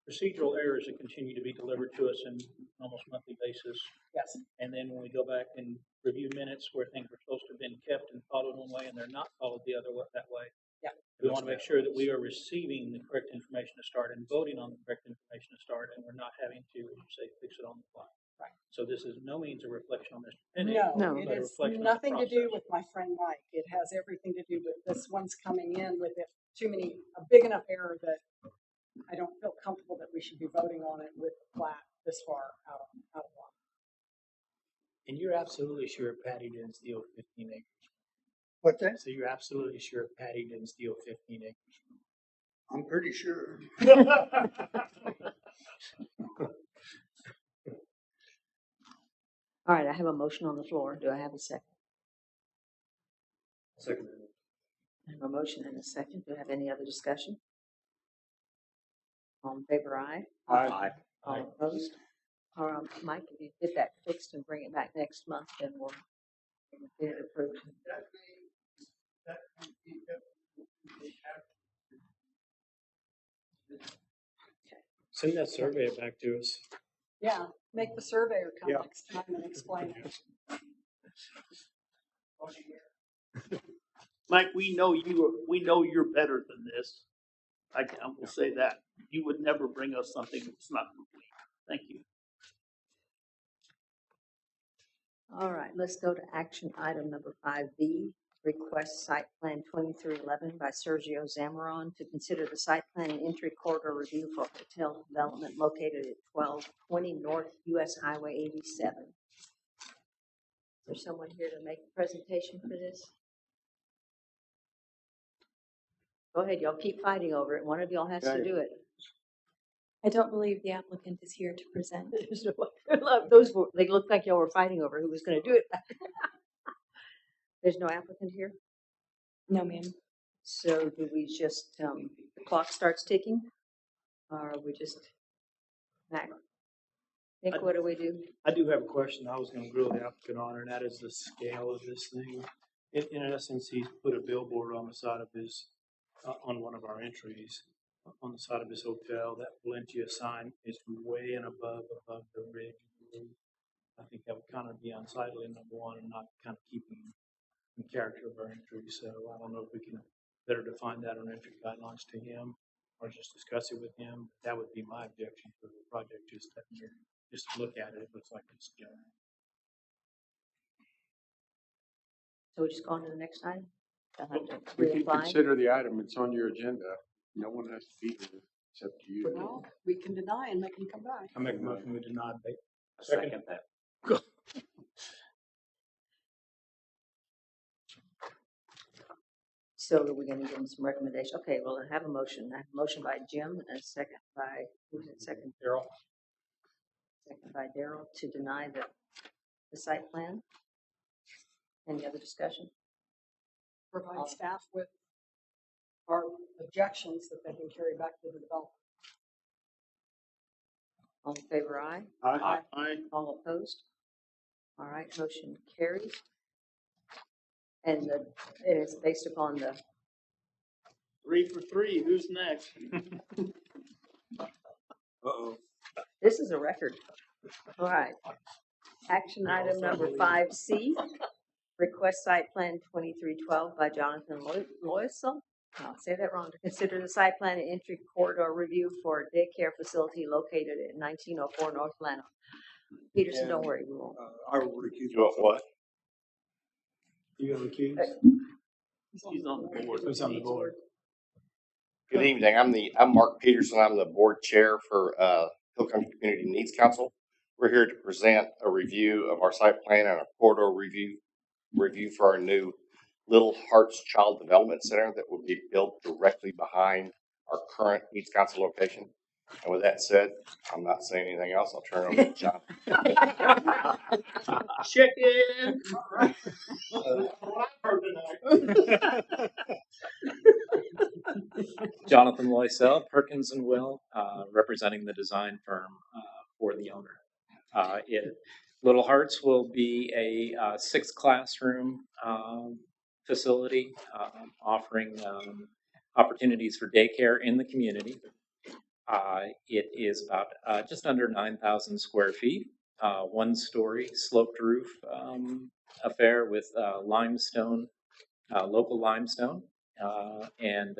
Speaker 13: procedural errors that continue to be delivered to us on an almost monthly basis.
Speaker 11: Yes.
Speaker 13: And then when we go back and review minutes where things are supposed to have been kept and followed one way and they're not followed the other way, that way.
Speaker 11: Yeah.
Speaker 13: We want to make sure that we are receiving the correct information to start and voting on the correct information to start, and we're not having to, as you say, fix it on the fly.
Speaker 11: Right.
Speaker 13: So this is no means a reflection on Mr. Penny.
Speaker 11: No,
Speaker 13: but
Speaker 11: it
Speaker 13: a
Speaker 11: has
Speaker 13: reflection on the
Speaker 11: nothing to do
Speaker 13: process.
Speaker 11: with my friend Mike. It has everything to do with this one's coming in with a big enough error that I don't feel comfortable that we should be voting on it with the plat this far out of line.
Speaker 2: And you're absolutely sure Patty didn't steal 15 acres.
Speaker 15: What's that?
Speaker 2: So you're absolutely sure Patty didn't steal 15 acres.
Speaker 15: I'm pretty sure.
Speaker 1: All right, I have a motion on the floor. Do I have a second?
Speaker 2: Second.
Speaker 1: I have a motion and a second. Do I have any other discussion? All in favor, aye.
Speaker 2: Aye.
Speaker 1: All opposed? Mike, if you get that fixed and bring it back next month, then we'll get it approved.
Speaker 2: Send that survey back to us.
Speaker 11: Yeah, make the surveyor come
Speaker 2: Yeah.
Speaker 11: next time and explain it.
Speaker 10: Mike, we know you're better than this. I will say that. You would never bring us something that's not complete. Thank you.
Speaker 1: All right, let's go to action item number 5B, request site plan 2311 by Sergio Zamaron to consider the site plan and entry corridor review for hotel development located at 1220 North US Highway 87. Is there someone here to make a presentation for this? Go ahead, y'all keep fighting over it. One of y'all has to do it.
Speaker 4: I don't believe the applicant is here to present.
Speaker 1: They look like y'all were fighting over who was going to do it. There's no applicant here?
Speaker 4: No, ma'am.
Speaker 1: So do we just, the clock starts ticking? Or we just, Nick, what do we do?
Speaker 2: I do have a question I was gonna grill the applicant on, and that is the scale of this thing. In essence, he's put a billboard on the side of his, on one of our entries, on the side of his hotel. That Valencia sign is way and above the ridge. I think that would kind of be unsightly, number one, and not kind of keeping in character of our entry. So I don't know if we can better define that on entry guidelines to him, or just discuss it with him. That would be my objection for the project. Just look at it. It looks like it's giant.
Speaker 1: So we just go on to the next item? I'll have to
Speaker 14: We can
Speaker 1: reapply.
Speaker 14: consider the item. It's on your agenda. No one has to be here. It's up to you.
Speaker 11: Well, we can deny and make them come back.
Speaker 2: I make a motion we deny it.
Speaker 13: Second that.
Speaker 1: So are we gonna give him some recommendation? Okay, well, I have a motion. I have a motion by Jim and a second by, who's it, second?
Speaker 13: Daryl.
Speaker 1: Second by Daryl to deny the site plan. Any other discussion?
Speaker 11: Provide staff with our objections that they can carry back to the developer.
Speaker 1: All in favor, aye.
Speaker 10: Aye. Aye.
Speaker 1: All opposed? All right, motion carries. And it is based upon the,
Speaker 10: 3 for 3. Who's next?
Speaker 12: Uh-oh.
Speaker 1: this is a record. All right. Action item number 5C, request site plan 2312 by Jonathan Loisel. I'll say that wrong. To consider the site plan and entry corridor review for a daycare facility located at 1904 North Lano. Peterson, don't worry, we won't.
Speaker 12: I will recuse
Speaker 16: You want what?
Speaker 2: You gonna recuse?
Speaker 10: He's on the board.
Speaker 2: Who's on the board?
Speaker 16: Good evening. I'm Mark Peterson. I'm the board chair for Hill Country Community Needs Council. We're here to present a review of our site plan and a corridor review for our new Little Hearts Child Development Center that will be built directly behind our current Needs Council location. And with that said, I'm not saying anything else. I'll turn it over to John.
Speaker 10: Chicken.
Speaker 13: Jonathan Loisel, Perkins and Will, representing the design firm for the owner. Little Hearts will be a 6 classroom facility offering opportunities for daycare in the community. It is about just under 9,000 square feet, 1-story sloped roof affair with limestone, local limestone, and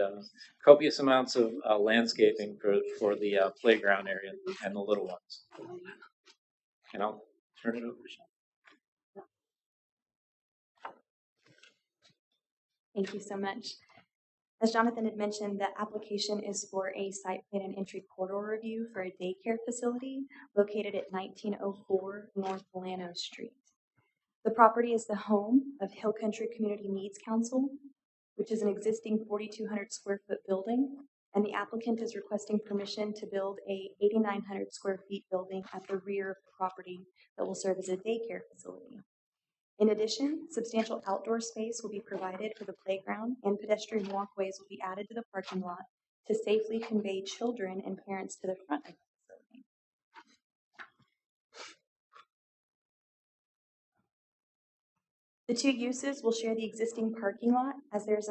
Speaker 13: copious amounts of landscaping for the playground area and the little ones. And I'll turn it over to Sean.
Speaker 4: Thank you so much. As Jonathan had mentioned, the application is for a site plan and entry corridor review for a daycare facility located at 1904 North Lano Street. The property is the home of Hill Country Community Needs Council, which is an existing 4,200 square foot building, and and the applicant is requesting permission to build a 8,900 square feet building at the rear of the property that will serve as a daycare facility. In addition, substantial outdoor space will be provided for the playground, and pedestrian walkways will be added to the parking lot to safely convey children and parents to the front of the facility. The two uses will share the existing parking lot as there's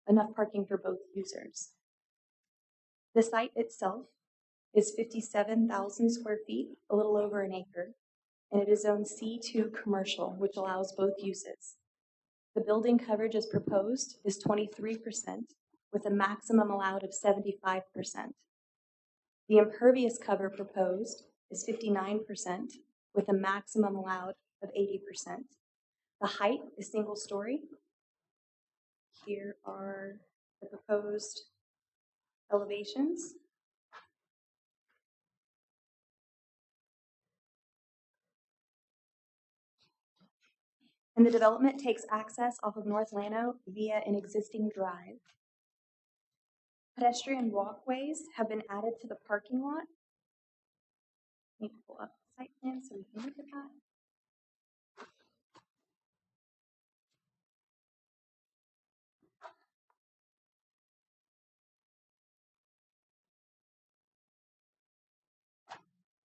Speaker 4: enough parking for both users. The site itself is 57,000 square feet, a little over an acre, and it is zoned C2 commercial, which allows both uses. The building coverage as proposed is 23%, with a maximum allowed of 75%. The impervious cover proposed is 59%, with a maximum allowed of 80%. The height is single story. Here are the proposed elevations. And the development takes access off of North Llano via an existing drive. Pedestrian walkways have been added to the parking lot. Need to pull up the site plan so we can look at that.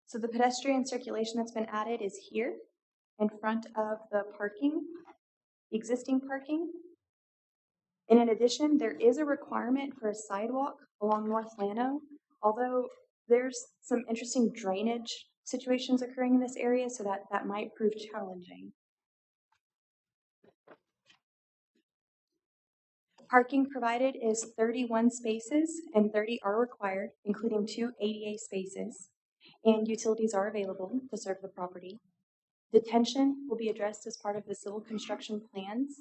Speaker 4: So the pedestrian circulation that's been added is here in front of the parking, existing parking. And in addition, there is a requirement for a sidewalk along North Llano, although there's some interesting drainage situations occurring in this area, so that might prove challenging. Parking provided is 31 spaces, and 30 are required, including 2 ADA spaces, and utilities are available to serve the property. Detention will be addressed as part of the civil construction plans,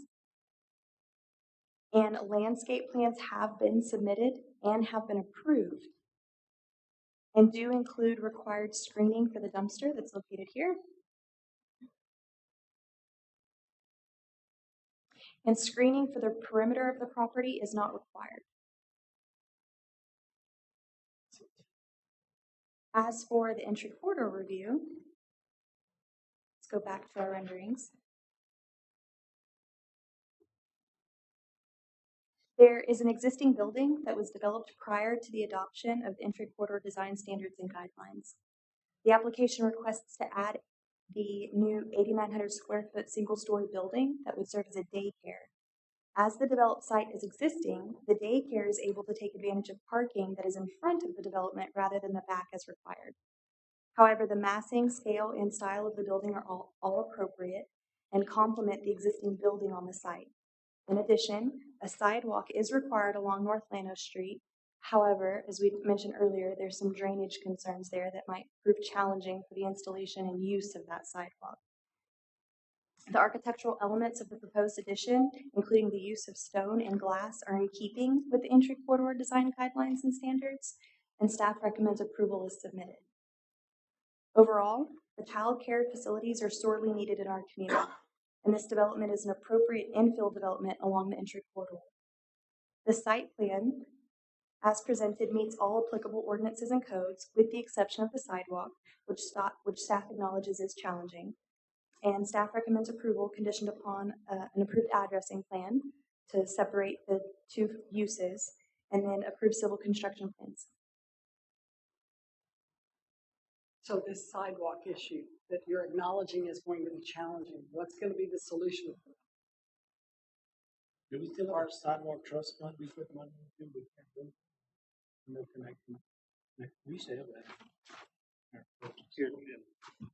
Speaker 4: and landscape plans have been submitted and have been approved, and do include required screening for the dumpster that's located here. And screening for the perimeter of the property is not required. As for the entry corridor review, let's go back to our renderings. There is an existing building that was developed prior to the adoption of the entry corridor design standards and guidelines. The application requests to add the new 8,900 square foot single story building that would serve as a daycare. As the developed site is existing, the daycare is able to take advantage of parking that is in front of the development rather than the back as required. However, the massing, scale, and style of the building are all appropriate and complement the existing building on the site. In addition, a sidewalk is required along North Llano Street. However, as we mentioned earlier, there's some drainage concerns there that might prove challenging for the installation and use of that sidewalk. The architectural elements of the proposed addition, including the use of stone and glass, are in keeping with the entry corridor design guidelines and standards, and staff recommends approval as submitted. Overall, the child care facilities are sorely needed in our community, and this development is an appropriate infill development along the entry corridor. The site plan, as presented, meets all applicable ordinances and codes, with the exception of the sidewalk, which staff acknowledges is challenging. And staff recommends approval conditioned upon an approved addressing plan to separate the two uses, and then approved civil construction plans.
Speaker 11: So this sidewalk issue that you're acknowledging is going to be challenging, what's going to be the solution?
Speaker 2: Do we still have our sidewalk trust fund we put money into? We can't do it. No connection. We used to have that.
Speaker 10: Here, Jim.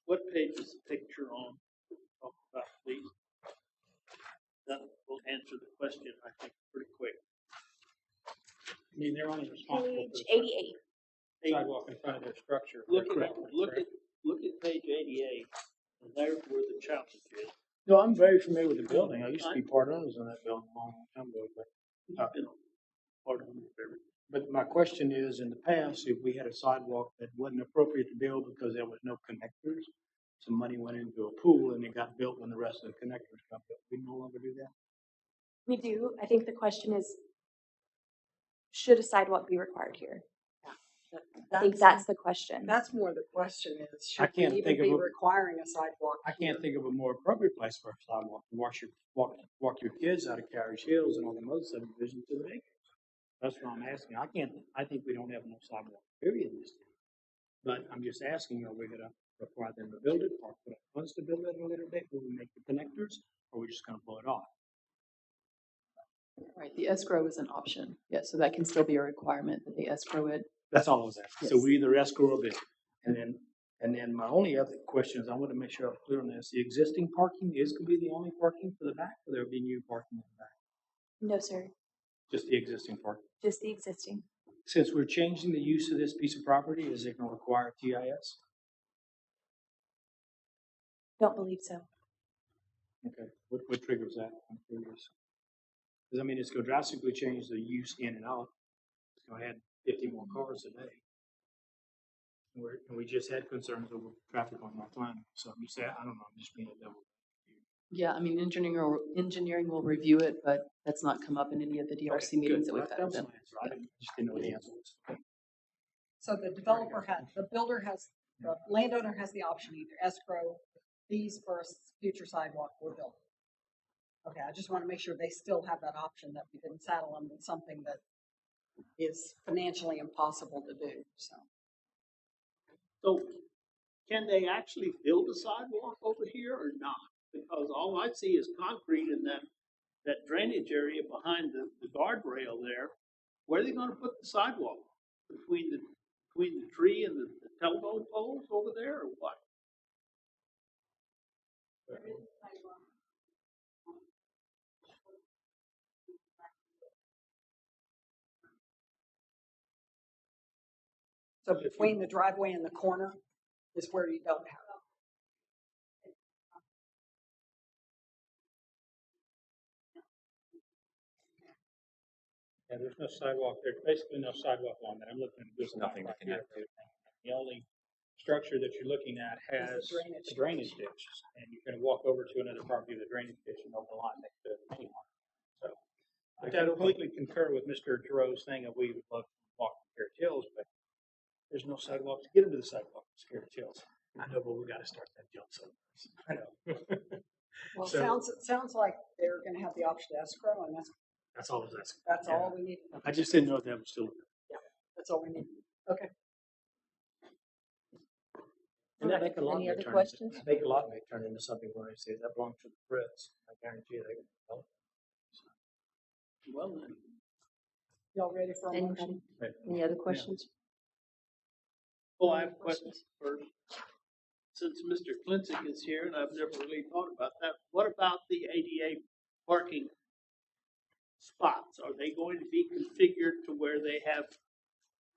Speaker 10: What page is the picture on? Talk about, please. That will answer the question, I think, pretty quick.
Speaker 2: I mean, they're only responsible
Speaker 4: Page
Speaker 2: for
Speaker 4: 88.
Speaker 2: the sidewalk in front of their structure.
Speaker 10: Look at page 88, and there's where the challenge is.
Speaker 2: No, I'm very familiar with the building. I used to be part owners in that building a long time ago.
Speaker 10: You've been part of everything.
Speaker 2: But my question is, in the past, if we had a sidewalk that wasn't appropriate to build because there was no connectors, some money went into a pool and it got built when the rest of the connectors got built. We no longer do that.
Speaker 4: We do. I think the question is, Should a sidewalk be required here? I think
Speaker 11: That's,
Speaker 4: that's the question.
Speaker 11: that's more the question is,
Speaker 2: I
Speaker 11: should we
Speaker 2: can't
Speaker 11: even
Speaker 2: think of
Speaker 11: be
Speaker 2: a-
Speaker 11: requiring a sidewalk?
Speaker 2: I can't think of a more appropriate place for a sidewalk to walk your kids out of Carriage Hills and all the other subdivisions to the daycare. That's what I'm asking. I think we don't have enough sidewalk, period, in this town. But I'm just asking, are we gonna require them to build it or put up funds to build it a little bit? Will we make the connectors or are we just gonna pull it off?
Speaker 9: Right, the escrow is an option. Yeah, so that can still be a requirement that they escrow it.
Speaker 2: That's all I was asking. So
Speaker 9: Yes.
Speaker 2: we either escrow or bid. And then my only other question is, I want to make sure I'm clear on this. The existing parking is gonna be the only parking for the back, or there'll be new parking in the back?
Speaker 4: No, sir,
Speaker 2: Just the existing parking?
Speaker 4: just the existing.
Speaker 2: Since we're changing the use of this piece of property, is it gonna require TIS?
Speaker 4: Don't believe so.
Speaker 2: Okay, what triggers that? I'm curious. Because I mean, it's gonna drastically change the use in and out. It's gonna add 50 more cars a day. And we just had concerns over traffic on North Line. So I'm just saying, I don't know, I'm just being a devil.
Speaker 9: Yeah, I mean, engineering will review it, but that's not come up in any of the DRC meetings that we've had with them.
Speaker 2: I just didn't know the answer was.
Speaker 11: So the the landowner has the option, either escrow these for a future sidewalk or build. Okay, I just want to make sure they still have that option, that we didn't saddle them with something that is financially impossible to do, so.
Speaker 10: So can they actually build a sidewalk over here or not? Because all I see is concrete and that drainage area behind the guardrail there. Where are they gonna put the sidewalk? Between the tree and the telephone poles over there or what?
Speaker 11: So between the driveway and the corner is where you don't have it.
Speaker 13: Yeah, there's no sidewalk, there's basically no sidewalk along that. I'm looking at this.
Speaker 3: Nothing to connect to.
Speaker 13: The only structure that you're looking at has
Speaker 11: drainage
Speaker 13: a drainage ditch, and you're gonna walk over to another property with a drainage ditch and open line next to it anyway. So I completely concur with Mr. Giroux's thing that we would love to walk to Carriage Hills, but there's no sidewalk to get into the sidewalk to Carriage Hills.
Speaker 2: I know, but we gotta start that jump somewhere.
Speaker 13: I know.
Speaker 11: Well,
Speaker 2: So-
Speaker 11: it sounds like they're gonna have the option to escrow, and
Speaker 2: That's all I was asking.
Speaker 11: that's
Speaker 2: Yeah.
Speaker 11: all we need.
Speaker 2: I just didn't know if that was still.
Speaker 11: That's all we need. Okay.
Speaker 2: And that
Speaker 1: Any
Speaker 2: make a lot may
Speaker 1: other
Speaker 2: turn
Speaker 1: questions?
Speaker 2: Into, make a lot may turn into something where I say that belongs to the Brits. I guarantee they can develop.
Speaker 10: Well, then,
Speaker 11: Y'all ready for a
Speaker 1: Anybody?
Speaker 11: motion?
Speaker 1: Any other questions?
Speaker 10: oh, I have a question first. Since Mr. Klinzig is here, and I've never really thought about that, what about the ADA parking spots? Are they going to be configured to where they have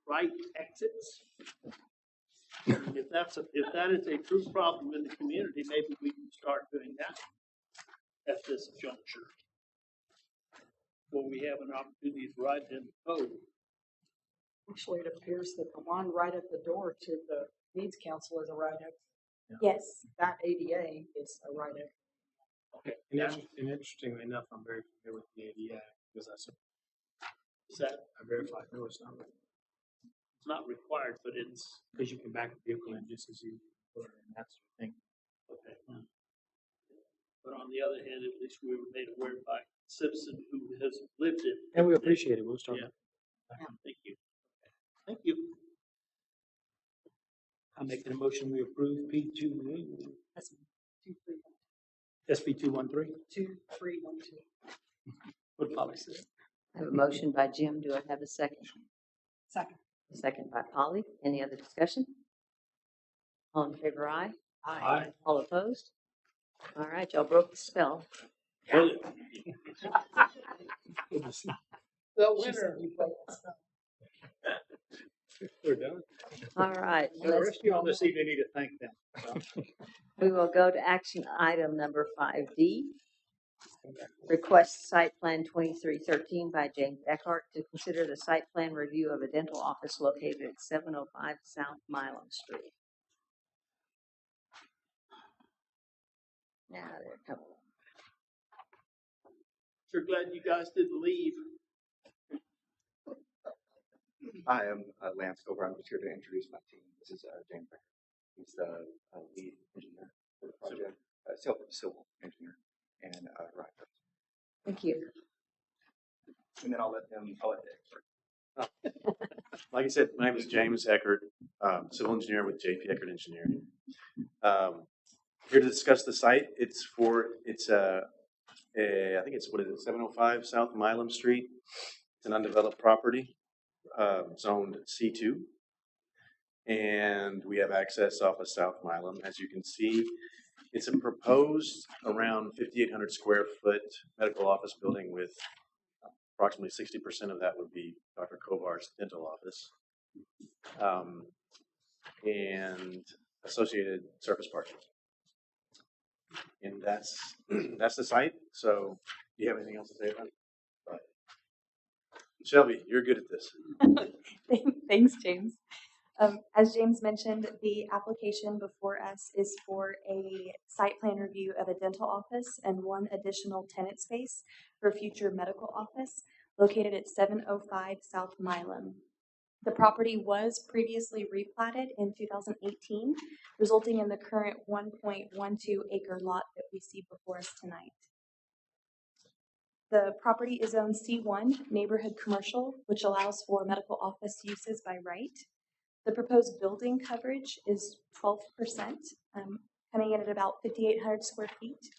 Speaker 10: right exits? And if that is a true problem in the community, maybe we can start doing that at this juncture. Where we have an opportunity to ride in the code.
Speaker 11: Actually, it appears that the one right at the door to the needs council is a right exit.
Speaker 4: Yes.
Speaker 11: That ADA is a right exit.
Speaker 2: Okay. And interestingly enough, I'm very familiar with the ADA because
Speaker 10: Is that
Speaker 2: I verified. No, it's not.
Speaker 10: it's not required, but it's
Speaker 2: Because you can back the vehicle in just as you put it in. That's the thing.
Speaker 10: okay. But on the other hand, at least we were made aware by a citizen who has lived it.
Speaker 2: And we appreciate it. We'll start.
Speaker 10: Yeah. Thank you. Thank you.
Speaker 2: I'm making a motion. We approve P2.
Speaker 11: That's 231.
Speaker 2: SB 213.
Speaker 11: 2312.
Speaker 2: What Polly said.
Speaker 1: I have a motion by Jim. Do I have a second?
Speaker 11: Second.
Speaker 1: A second by Polly. Any other discussion? All in favor, aye.
Speaker 2: Aye.
Speaker 1: All opposed? All right, y'all broke the spell.
Speaker 10: The
Speaker 11: She said you broke the spell.
Speaker 2: We're done.
Speaker 1: All right,
Speaker 13: The rest of you on this evening need to thank them.
Speaker 1: we will go to action item number 5D. Request site plan 2313 by James Eckhart to consider the site plan review of a dental office located at 705 South Milam Street. Now they're coming.
Speaker 10: Sure glad you guys didn't leave.
Speaker 17: Hi, I'm Lance Cover. I'm just here to introduce my team. This is James Becker. He's the lead engineer for the project, civil engineer, and Ryan.
Speaker 1: Thank you.
Speaker 17: And then I'll let the expert.
Speaker 18: Like I said, my name is James Eckert, civil engineer with JP Eckert Engineering. Here to discuss the site. I think it's, 705 South Milam Street. It's an undeveloped property, zoned C2. And we have access off of South Milam. As you can see, it's a proposed around 5,800 square foot medical office building with approximately 60% of that would be Dr. Kovar's dental office, and associated surface parking. And that's the site. So, do you have anything else to say about it? Right. Shelby, you're good at this.
Speaker 4: Thanks, James. As James mentioned, the application before us is for a site plan review of a dental office and one additional tenant space for future medical office located at 705 South Milam. The property was previously replatted in 2018, resulting in the current 1.12 acre lot that we see before us tonight. The property is zoned C1, neighborhood commercial, which allows for medical office uses by right. The proposed building coverage is 12%, coming in at about 5,800 square feet.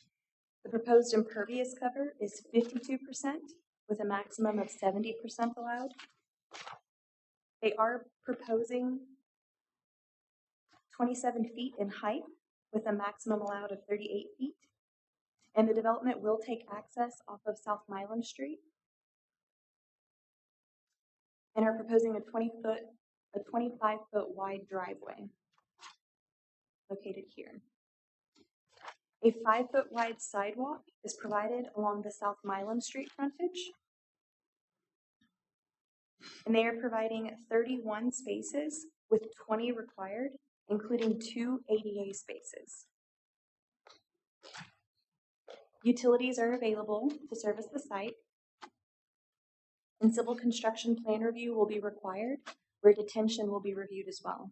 Speaker 4: The proposed impervious cover is 52%, with a maximum of 70% allowed. They are proposing 27 feet in height, with a maximum allowed of 38 feet. And the development will take access off of South Milam Street, and are proposing a 25-foot wide driveway located here. A 5-foot wide sidewalk is provided along the South Milam Street frontage, and they are providing 31 spaces with 20 required, including 2 ADA spaces. Utilities are available to service the site, and civil construction plan review will be required, where detention will be reviewed as well.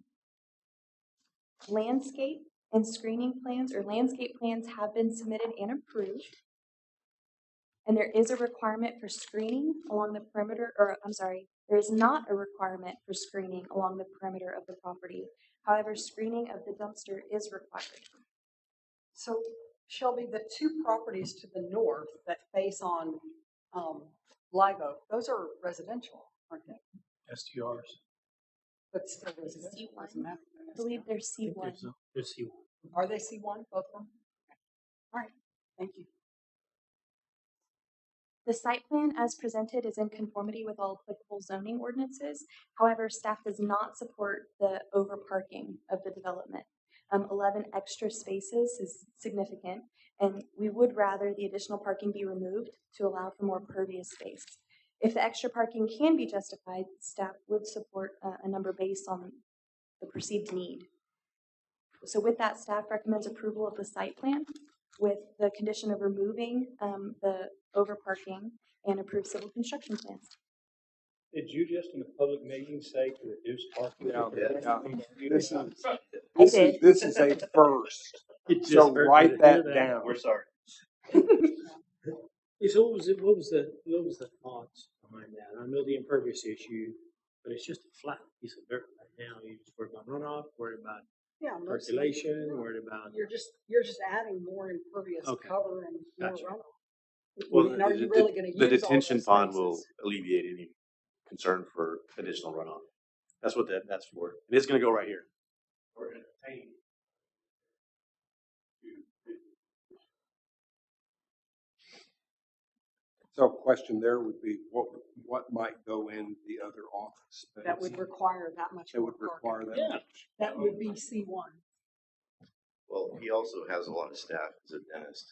Speaker 4: Landscape and screening plans or landscape plans have been submitted and approved. And there is a requirement for screening along the perimeter, there is not a requirement for screening along the perimeter of the property. However, screening of the dumpster is required.
Speaker 11: So, Shelby, the two properties to the north that face on Live Oak, those are residential, aren't they?
Speaker 2: STRs.
Speaker 11: But still residential. Doesn't matter.
Speaker 4: I believe they're C1.
Speaker 2: They're C1.
Speaker 11: Are they C1, both of them? All right, thank you.
Speaker 4: The site plan as presented is in conformity with all applicable zoning ordinances. However, staff does not support the overparking of the development. 11 extra spaces is significant, and we would rather the additional parking be removed to allow for more pervious space. If the extra parking can be justified, staff would support a number based on the perceived need. So with that, staff recommends approval of the site plan with the condition of removing the overparking and approved civil construction plans.
Speaker 13: Did you just in a public meeting say to reduce parking?
Speaker 12: This is a first. So write that down.
Speaker 13: We're sorry.
Speaker 2: So what was the thoughts behind that? I know the impervious issue, but it's just a flat piece of dirt right now. You just worried about runoff, worried about percolation, worried about.
Speaker 11: You're just adding more impervious cover and more runoff.
Speaker 18: Well,
Speaker 11: and are you really going to use
Speaker 18: the detention
Speaker 11: all
Speaker 18: pond
Speaker 11: those
Speaker 18: will alleviate any concern for additional runoff. That's what that's for. It is going to go right here.
Speaker 13: We're entertaining.
Speaker 12: So, question there would be what might go in the other office space?
Speaker 11: That would require that much.
Speaker 12: It would require that much.
Speaker 11: That would be C1.
Speaker 16: Well, he also has a lot of staff as a dentist.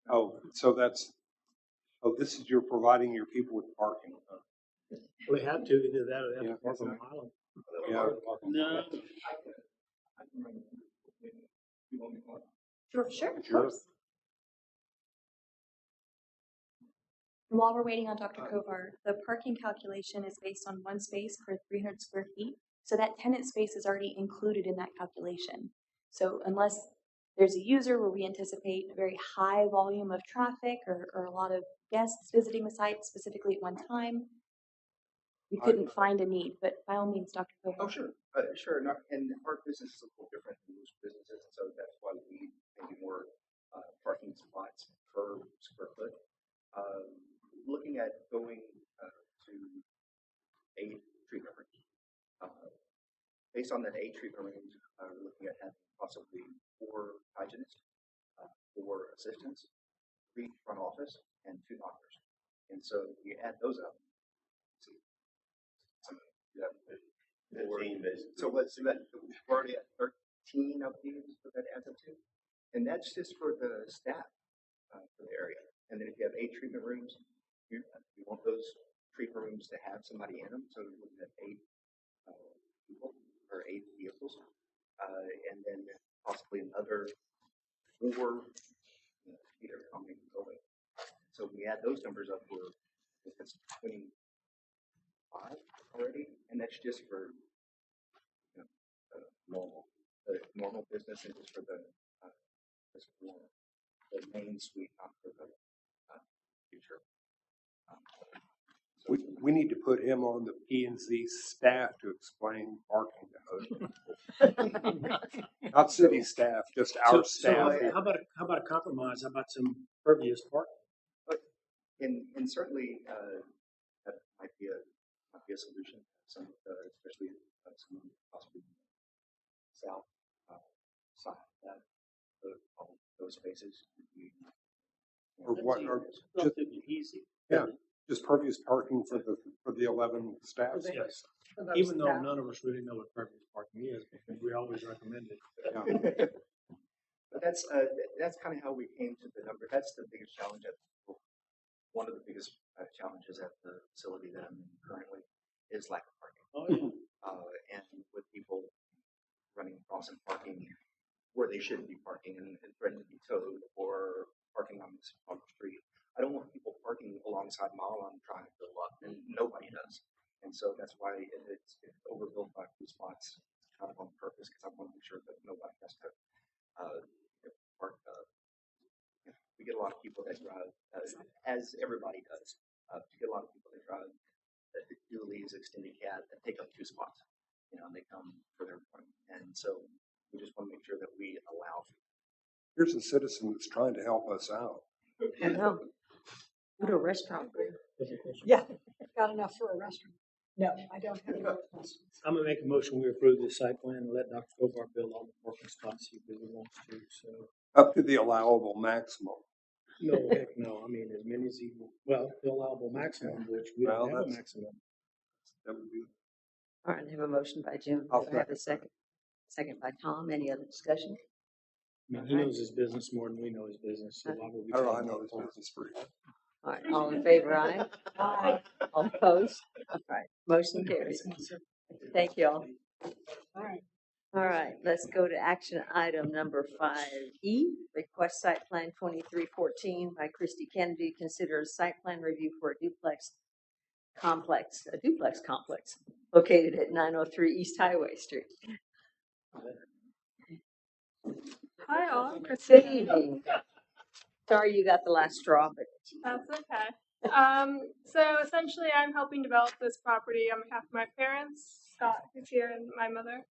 Speaker 12: Oh, so this is you're providing your people with parking.
Speaker 2: We have to either that or they have to park on the island.
Speaker 12: Yeah.
Speaker 2: No.
Speaker 4: Sure, of
Speaker 12: Sure.
Speaker 4: course. And while we're waiting on Dr. Kovar, the parking calculation is based on one space per 300 square feet. So that tenant space is already included in that calculation. So unless there's a user where we anticipate a very high volume of traffic or a lot of guests visiting the site specifically at one time, we couldn't find a need, but by all means, Dr. Kovar.
Speaker 17: Oh, sure, sure. And our business is a little different than most businesses, so that's why we need maybe more parking spots per square foot. Looking at going to 8 treatment rooms. Based on that 8 treatment rooms, we're looking at having possibly 4 hygienists, 4 assistants, 3 front office, and 2 doctors. And so you add those up. See, so you have 15 basically. So what's that? We're already at 13 of these. What that adds up to, and that's just for the staff for the area. And then if you have 8 treatment rooms, you want those treatment rooms to have somebody in them. So you're looking at 8 people or 8 vehicles, and then possibly another 4 either coming and going. So we add those numbers up, it's 25 already, and that's just for normal business and just for the main suite, not for the future.
Speaker 12: We need to put him on the P&Z staff to explain parking to us. Not city staff, just our staff.
Speaker 2: How about a compromise? How about some pervious parking?
Speaker 17: And certainly that might be a solution. Some especially some possibly south side that all those spaces.
Speaker 12: Or what? Or just
Speaker 2: easy.
Speaker 12: Yeah, just pervious parking for the 11 staff.
Speaker 2: Yes. Even though none of us really know what pervious parking is, because we always recommend it.
Speaker 12: Yeah.
Speaker 17: But that's kind of how we came to the number. That's the biggest challenge one of the biggest challenges at the facility that I'm in currently is lack of parking.
Speaker 2: Oh, yeah.
Speaker 17: And with people running across and parking where they shouldn't be parking and threatening to be towed or parking on the street. I don't want people parking alongside Malon trying to fill up, and nobody does. And so that's why it's overbuilt by 2 spots kind of on purpose, because I want to make sure that nobody has to park. We get a lot of people that drive, as everybody does. We get a lot of people that drive dualies, extended cab that take up 2 spots. And they come for their appointment. And so we just want to make sure that we allow.
Speaker 12: Here's a citizen that's trying to help us out.
Speaker 1: I know. Go to a restaurant.
Speaker 11: Yeah, got enough for a restaurant. No, I don't have any more questions.
Speaker 2: I'm gonna make a motion, we approve the site plan and let Dr. Kovar build all the parking spots he really wants to, so.
Speaker 12: Up to the allowable maximum.
Speaker 2: No, heck no, I mean, as many as he, well, the allowable maximum, which we don't have a maximum.
Speaker 12: That would be.
Speaker 1: All right, I have a motion by Jim. Do I have a second? Second by Tom. Any other discussion?
Speaker 2: I mean, he knows his business more than we know his business, so why would we?
Speaker 12: I know his business for you.
Speaker 1: All right, all in favor, aye?
Speaker 11: Aye.
Speaker 1: All opposed? All right, motion carries. Thank you all.
Speaker 11: All right.
Speaker 1: All right, let's go to action item number 5E, request site plan 2314 by Christy Kennedy, consider a site plan review for a duplex complex located at 903 East Highway Street.
Speaker 19: Hi all, I'm
Speaker 1: Good
Speaker 19: Christy.
Speaker 1: evening. Sorry you got the last straw, but
Speaker 19: That's okay. So essentially I'm helping develop this property on behalf of my parents, Scott, who's here, and my mother,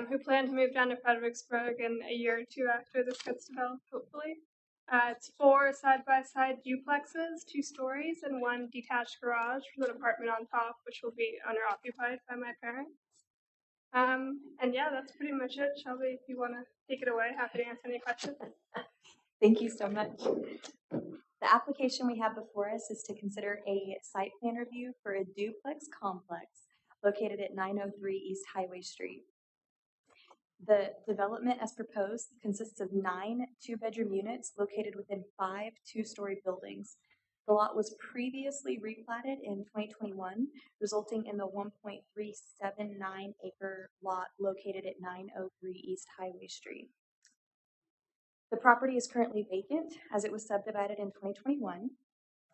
Speaker 19: who plan to move down to Fredericksburg in a year or 2 after this gets developed, hopefully. It's 4 side-by-side duplexes, 2 stories, and 1 detached garage with an apartment on top, which will be owner-occupied by my parents. And yeah, that's pretty much it. Shelby, if you want to take it away, happy to answer any questions.
Speaker 4: Thank you so much. The application we have before us is to consider a site plan review for a duplex complex located at 903 East Highway Street. The development as proposed consists of 9 2-bedroom units located within 5 2-story buildings. The lot was previously replatted in 2021, resulting in the 1.379 acre lot located at 903 East Highway Street. The property is currently vacant as it was subdivided in 2021.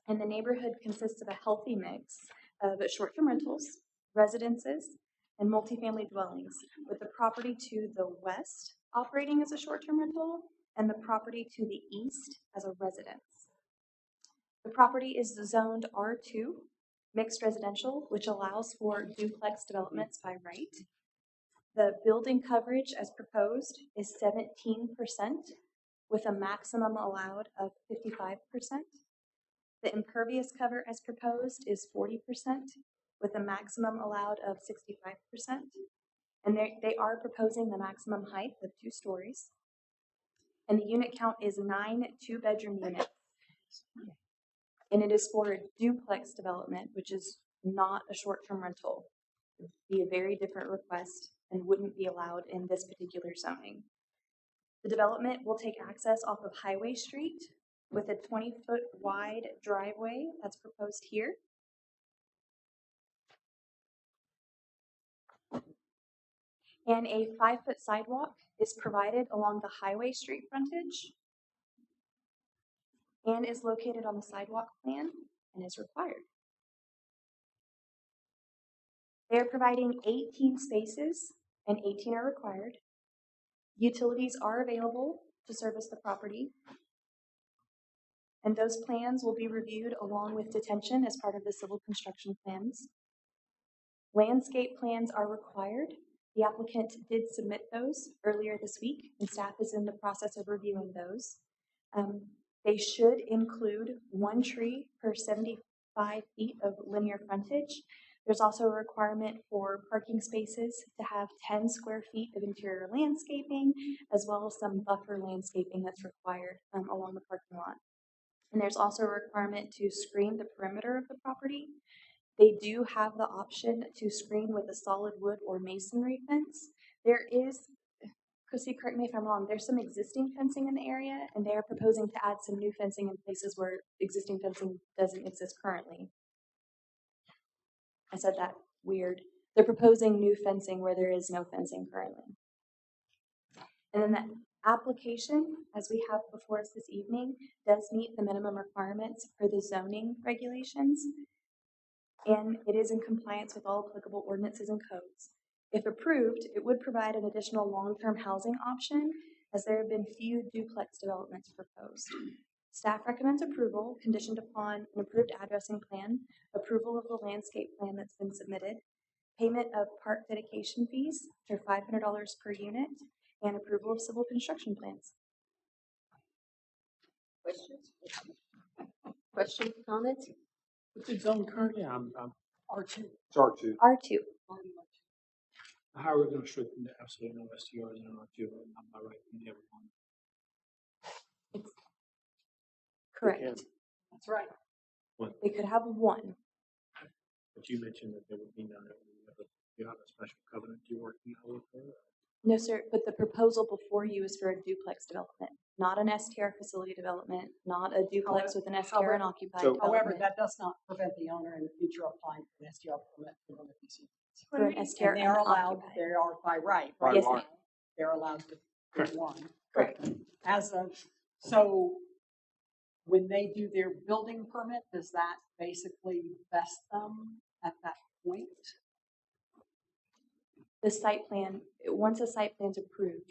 Speaker 4: And the neighborhood consists of a healthy mix of short-term rentals, residences, and multifamily dwellings, with the property to the west operating as a short-term rental and the property to the east as a residence. The property is zoned R2, mixed residential, which allows for duplex developments by right. The building coverage as proposed is 17%, with a maximum allowed of 55%. The impervious cover as proposed is 40%, with a maximum allowed of 65%. And they are proposing the maximum height of 2 stories. And the unit count is 9 two-bedroom units. And it is for a duplex development, which is not a short-term rental. It would be a very different request and wouldn't be allowed in this particular zoning. The development will take access off of Highway Street with a 20-foot wide driveway that's proposed here. And a 5-foot sidewalk is provided along the Highway Street frontage and is located on the sidewalk plan and is required. They are providing 18 spaces and 18 are required. Utilities are available to service the property. And those plans will be reviewed along with detention as part of the civil construction plans. Landscape plans are required. The applicant did submit those earlier this week, and staff is in the process of reviewing those. They should include 1 tree per 75 feet of linear frontage. There's also a requirement for parking spaces to have 10 square feet of interior landscaping, as well as some buffer landscaping that's required along the parking lot. And there's also a requirement to screen the perimeter of the property. They do have the option to screen with a solid wood or masonry fence. There is, Chrissy, correct me if I'm wrong, there's some existing fencing in the area, and they are proposing to add some new fencing in places where existing fencing doesn't exist currently. I said that weird. They're proposing new fencing where there is no fencing currently. And then the application, as we have before us this evening, does meet the minimum requirements for the zoning regulations, and it is in compliance with all applicable ordinances and codes. If approved, it would provide an additional long-term housing option, as there have been few duplex developments proposed. Staff recommends approval conditioned upon an approved addressing plan, approval of the landscape plan that's been submitted, payment of park dedication fees for $500 per unit, and approval of civil construction plans.
Speaker 1: Questions? Questions, comments?
Speaker 2: What's it zone currently?
Speaker 11: R2.
Speaker 12: It's R2.
Speaker 4: R2.
Speaker 2: How are we going to restrict them to absolutely no STRs in R2? Am I right? We never want.
Speaker 4: It's correct.
Speaker 11: That's right.
Speaker 2: What?
Speaker 4: They could have 1.
Speaker 2: But you mentioned that there would be none. You have a special covenant you're working out with her?
Speaker 4: No, sir, but the proposal before you is for a duplex development, not an STR facility development, not a duplex with an STR and occupied development.
Speaker 11: However, that does not prevent the owner in the future applying for an STR permit for one of these units.
Speaker 4: For an STR
Speaker 11: And they are
Speaker 4: and
Speaker 11: allowed,
Speaker 4: occupied.
Speaker 11: they are by right.
Speaker 12: By
Speaker 4: Yes,
Speaker 12: law.
Speaker 4: ma'am.
Speaker 11: They're allowed to do 1.
Speaker 4: Correct.
Speaker 11: So when they do their building permit, does that basically vest them at that point?
Speaker 4: The site plan, once a site plan is approved,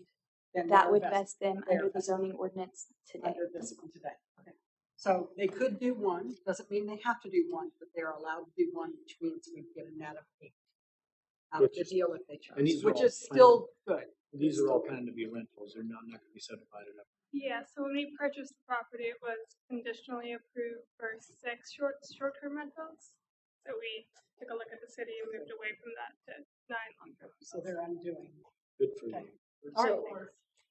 Speaker 11: Then
Speaker 4: that
Speaker 11: they're
Speaker 4: would
Speaker 11: vested.
Speaker 4: vest them
Speaker 11: They're
Speaker 4: under the
Speaker 11: vested.
Speaker 4: zoning ordinance today.
Speaker 11: Under this one today. Okay. So they could do 1. Doesn't mean they have to do 1, but they're allowed to do 1, which means we get a net of 8 out of the deal if they
Speaker 2: And these
Speaker 11: chose,
Speaker 2: are
Speaker 11: which
Speaker 2: all
Speaker 11: is still good.
Speaker 2: These are all planned to be rentals. They're not going to be subdivided up.
Speaker 19: Yeah, so when we purchased the property, it was conditionally approved for 6 short-term rentals. So we took a look at the city and moved away from that to 9 long-term.
Speaker 11: So they're undoing.
Speaker 2: Good for you.
Speaker 1: So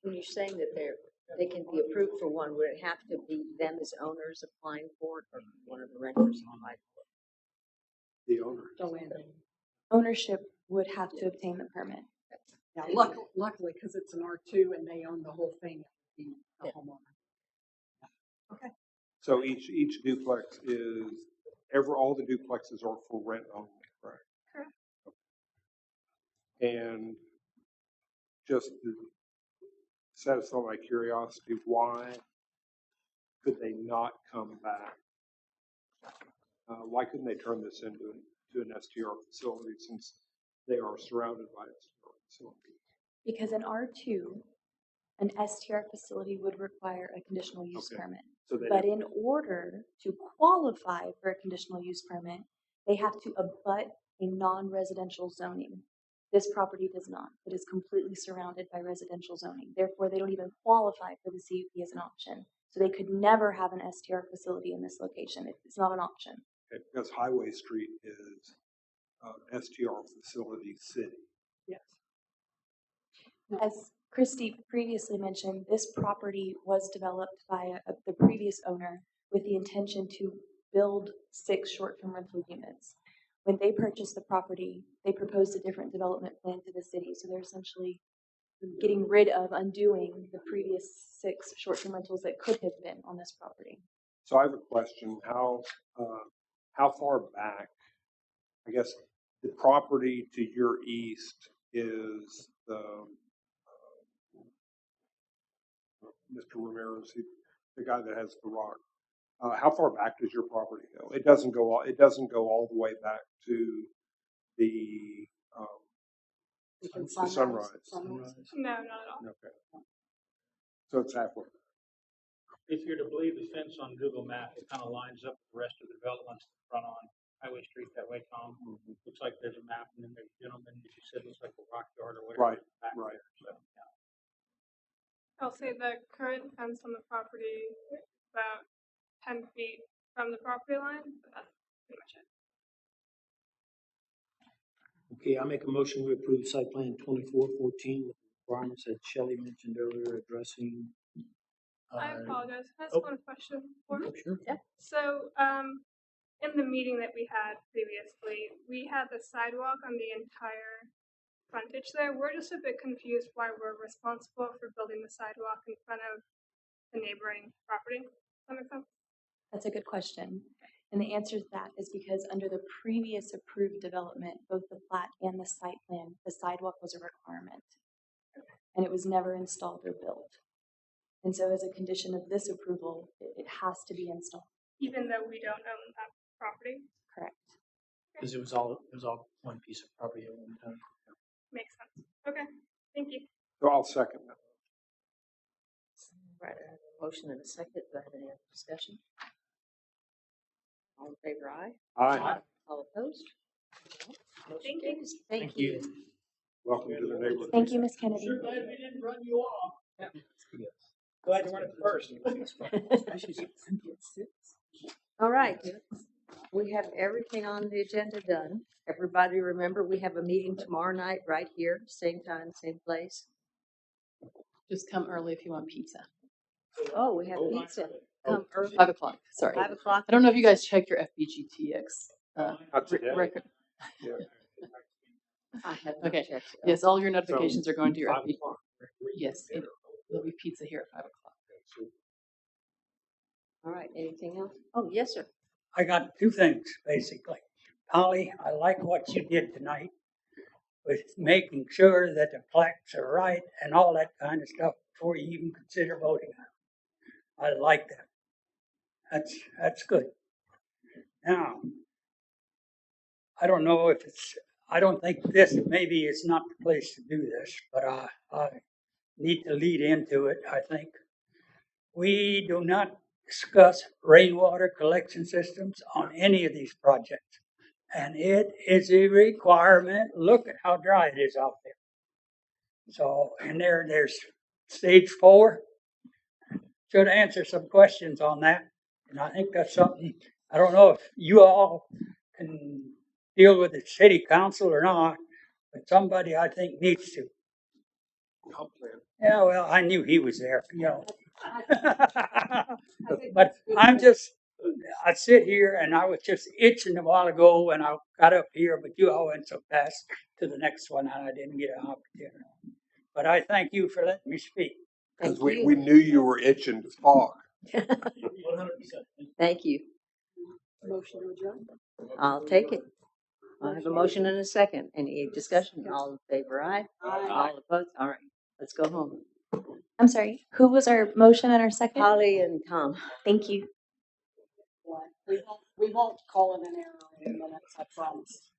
Speaker 1: when you're saying that they can be approved for 1, would it have to be them as owners applying for it, or one of the renters applying for it?
Speaker 12: The owner.
Speaker 11: The landowner.
Speaker 4: Ownership would have to obtain the permit.
Speaker 11: Yeah, luckily, because it's an R2 and they own the whole thing, it would be the homeowner. Yeah. Okay.
Speaker 12: So each duplex is, all the duplexes are for rent only, correct?
Speaker 19: Correct.
Speaker 12: And just to satisfy my curiosity, why could they not come back Why couldn't they turn this into an STR facility since they are surrounded by STR facilities?
Speaker 4: Because in R2, an STR facility would require a conditional use
Speaker 12: Okay.
Speaker 4: permit.
Speaker 12: So they
Speaker 4: But in order to qualify for a conditional use permit, they have to abut a non-residential zoning. This property does not. It is completely surrounded by residential zoning. Therefore, they don't even qualify for the CUP as an option. So they could never have an STR facility in this location. It's not an option.
Speaker 12: Okay, because Highway Street is STR facility city.
Speaker 4: Yes. As Christy previously mentioned, this property was developed by the previous owner with the intention to build 6 short-term rental units. When they purchased the property, they proposed a different development plan to the city. So they're essentially getting rid of, undoing the previous 6 short-term rentals that could have been on this property.
Speaker 12: So I have a question. How far back, I guess, the property to your east is the Mr. Ramirez, the guy that has the rock. How far back does your property go? It doesn't go all the way back to the sunrise.
Speaker 19: No, not at all.
Speaker 12: Okay. So it's halfway.
Speaker 13: If you're to believe the fence on Google Maps, it kind of lines up with the rest of the developments in front on Highway Street that way, Tom. Looks like there's a map, and then there's a gentleman, as you said, looks like a rock yard or whatever.
Speaker 12: Right,
Speaker 13: back
Speaker 12: right.
Speaker 13: there. So, yeah.
Speaker 19: I'll say the current fence on the property is about 10 feet from the property line, but that's pretty much it.
Speaker 2: Okay, I make a motion to approve site plan 2414 with the requirements that Shelley mentioned earlier addressing.
Speaker 19: I apologize. Can I ask
Speaker 2: oh.
Speaker 19: one question before?
Speaker 2: Sure.
Speaker 19: Yeah. So, in the meeting that we had previously, we had the sidewalk on the entire frontage there. We're just a bit confused why we're responsible for building the sidewalk in front of the neighboring property. Does that make sense?
Speaker 4: That's a good question. And the answer to that is because under the previous approved development, both the plat and the site plan, the sidewalk was a requirement. And it was never installed or built. And so as a condition of this approval, it has to be installed.
Speaker 19: Even though we don't own that property?
Speaker 4: Correct.
Speaker 2: Because it was all one piece of property at one time.
Speaker 19: Makes sense. Okay, thank you.
Speaker 12: So I'll second that.
Speaker 1: Right, I have a motion and a second. Do I have any other discussion? All in favor, aye?
Speaker 12: Aye.
Speaker 1: All opposed? Motion
Speaker 19: Thank you.
Speaker 1: carries. Thank you.
Speaker 12: Welcome to the neighborhood.
Speaker 4: Thank you, Ms. Kennedy.
Speaker 10: Sure glad we didn't run you off.
Speaker 13: Glad you wanted first.
Speaker 1: All right, we have everything on the agenda done. Everybody remember, we have a meeting tomorrow night right here, same time, same place.
Speaker 9: Just come early if you want pizza.
Speaker 1: Oh, we have pizza. Come early.
Speaker 9: 5 o'clock, sorry.
Speaker 1: 5 o'clock.
Speaker 9: I don't know if you guys check your FBGTX
Speaker 12: Not today.
Speaker 9: record.
Speaker 12: Yeah.
Speaker 1: I have not
Speaker 9: Okay,
Speaker 1: checked.
Speaker 9: yes, all your notifications are going to your
Speaker 2: 5
Speaker 9: FB.
Speaker 2: o'clock.
Speaker 9: Yes, there'll be pizza here at 5 o'clock.
Speaker 1: All right, anything else? Oh, yes, sir.
Speaker 6: I got 2 things, basically. Holly, I like what you did tonight with making sure that the plaques are right and all that kind of stuff before you even consider voting on it. I like that. That's good. Now, I don't know if I don't think this maybe is not the place to do this, but I need to lead into it, I think. We do not discuss rainwater collection systems on any of these projects. And it is a requirement. Look at how dry it is out there. So, and there's stage 4. Should answer some questions on that. And I think that's something, I don't know if you all can deal with the city council or not, but somebody I think needs to. Yeah, well, I knew he was there, you know. But I sit here and I was just itching a while ago when I got up here, but you all went so fast to the next one and I didn't get an opportunity. But I thank you for letting me speak.
Speaker 12: Because we knew you were itching to talk.
Speaker 2: 100%.
Speaker 1: Thank you.
Speaker 11: Motion to adjourn?
Speaker 1: I'll take it. I have a motion and a second. Any discussion? All in favor, aye? All opposed? All right, let's go home.
Speaker 4: I'm sorry, who was our motion and our second?
Speaker 1: Holly and Tom.
Speaker 4: Thank you.
Speaker 11: We won't call it an error in minutes, I promise.